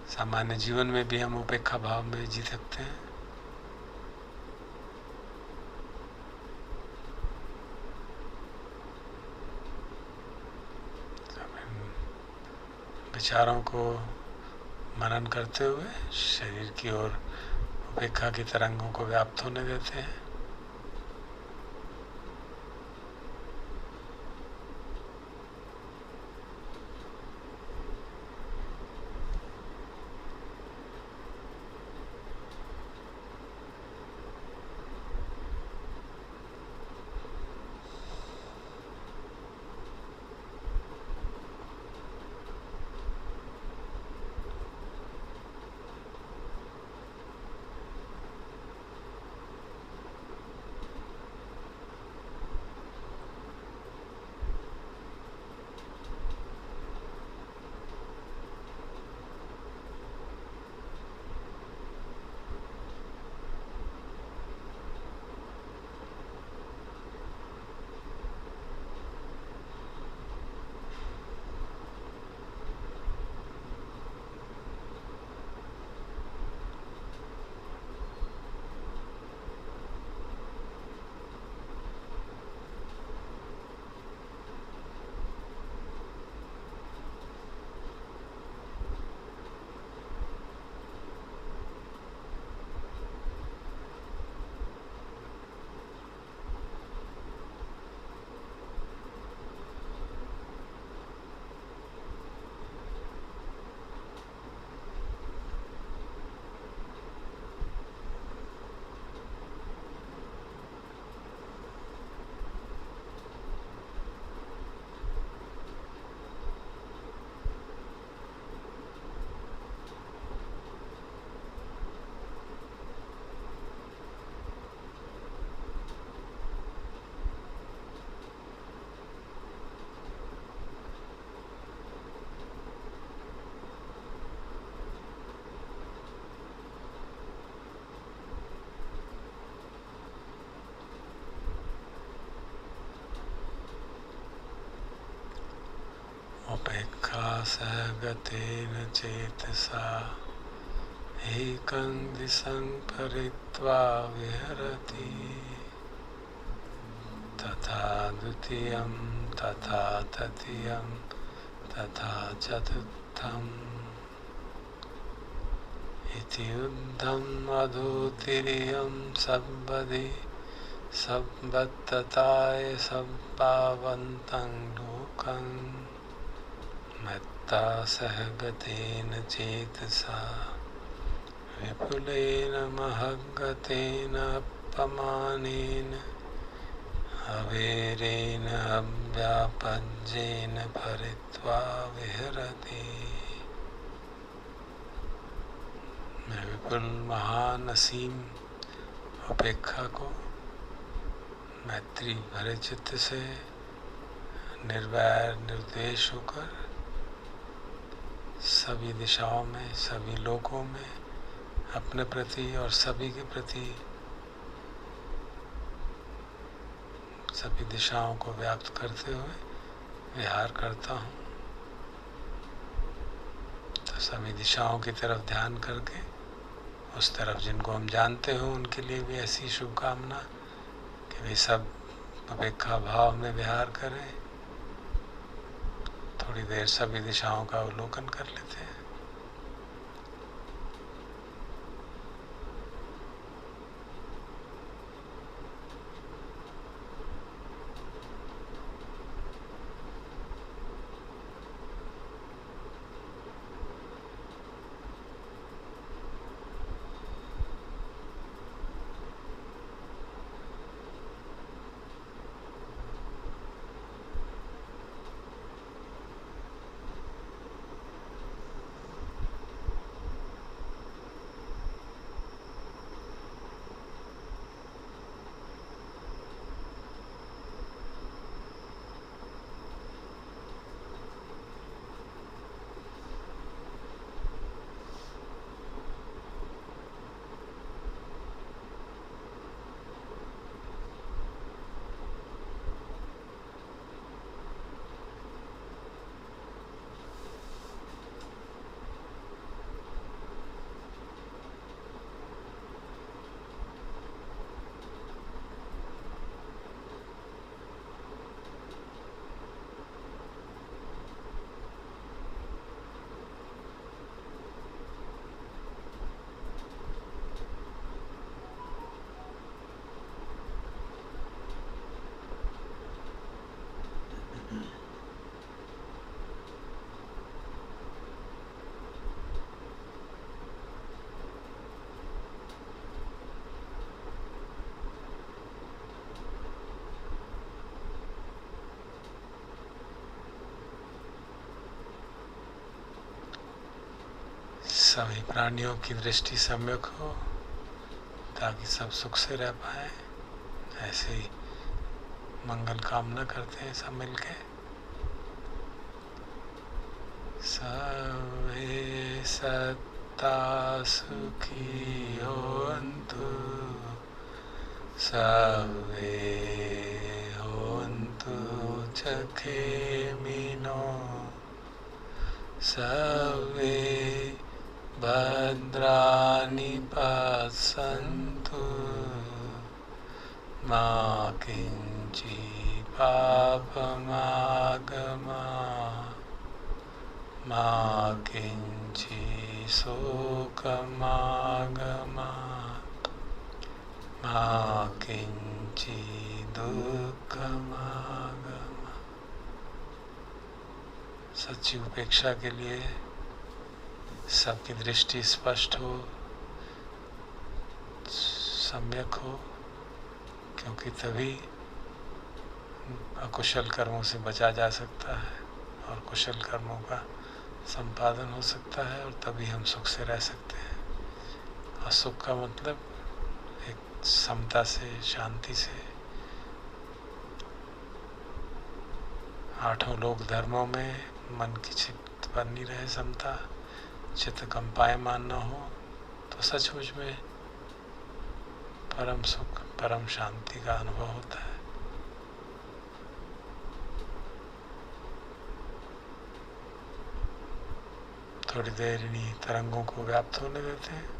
सामान्य जीवन में भी हम उपेक्षा भाव में जी सकते हैं। विचारों को मनन करते हुए शरीर की ओर उपेक्षा की तरंगों को व्याप्त होने देते हैं। उपेक्षा सहगतेन चेतसा एकं दिशं परित्वा विहरति तथा द्वितीयं तथा तृतीयं तथा चतुर्थम् इति ऊर्ध्वम् अधोतिर्यं सब्बदि सब्बत्तताय सब्बावन्तं लोकं मत्ता सहगतेन चेतसा विपुलेन महद्गतेन अपमानेन अवेरेण अव्यापज्येन परित्वा विहरति। मैं विपुल महान असीम उपेक्षा को मैत्री भरे चित्त से निर्वैर निर्द्वेष होकर सभी दिशाओं में सभी लोकों में अपने प्रति और सभी के प्रति सभी दिशाओं को व्याप्त करते हुए विहार करता हूँ। तो सभी दिशाओं की तरफ ध्यान करके उस तरफ जिनको हम जानते हो उनके लिए भी ऐसी शुभकामना कि वे सब अपेक्षा भाव में विहार करें। थोड़ी देर सभी दिशाओं का अवलोकन कर लेते हैं। सभी प्राणियों की दृष्टि सम्यक हो ताकि सब सुख से रह पाए। ऐसे ही मंगल कामना करते हैं सब मिलके। सर्वे सत्ता सुखी होन्तु सर्वे होन्तु सुखिनो सर्वे भद्राणि पश्यन्तु मा किञ्चित् पापमागमः मा किञ्चित् शोकमागमः मा किञ्चित् दुःखमागमः। सच्ची उपेक्षा के लिए सबकी दृष्टि स्पष्ट हो, सम्यक हो, क्योंकि तभी अकुशल कर्मों से बचा जा सकता है और कुशल कर्मों का संपादन हो सकता है और तभी हम सुख से रह सकते हैं। और सुख का मतलब एक समता से, शांति से। आठों लोक धर्मों में मन की चित्त बनी रहे समता, चित्त कंपायमान न हो, तो सचमुच में परम सुख, परम शांति का अनुभव होता है। थोड़ी देर इन्हीं तरंगों को व्याप्त होने देते हैं।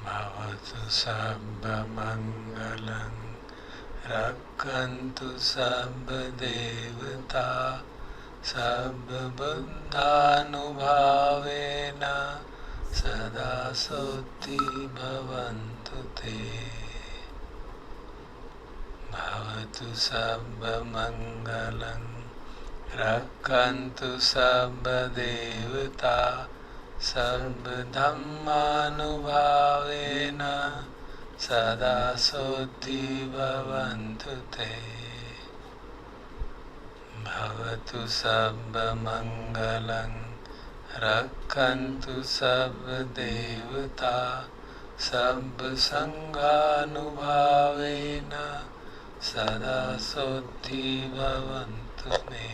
भवतु सर्वमङ्गलं रक्षन्तु सर्वदेवता सर्वबुद्धानुभावेन सदा सोति भवन्तु ते। भवतु सर्वमङ्गलं रक्षन्तु सर्वदेवता सर्वधर्मानुभावेन सदा सोति भवन्तु ते। भवतु सर्वमङ्गलं रक्षन्तु सर्वदेवता सर्वसङ्घानुभावेन सदा सोति भवन्तु मे।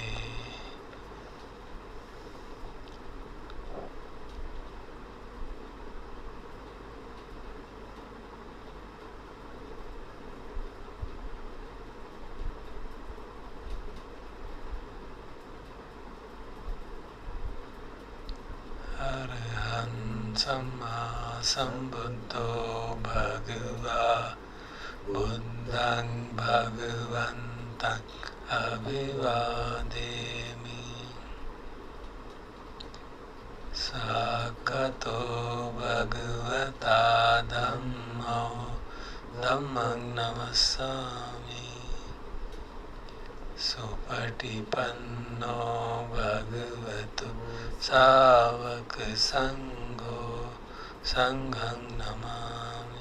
सम्मा सम्बुद्धो भगवा बुद्धं भगवन्तं अभिवादेमि। साक्षातो भगवता धम्मो धम्मं नमस्सामि। सुपटिपन्नो भगवतो सावक संघो संघं नमामि।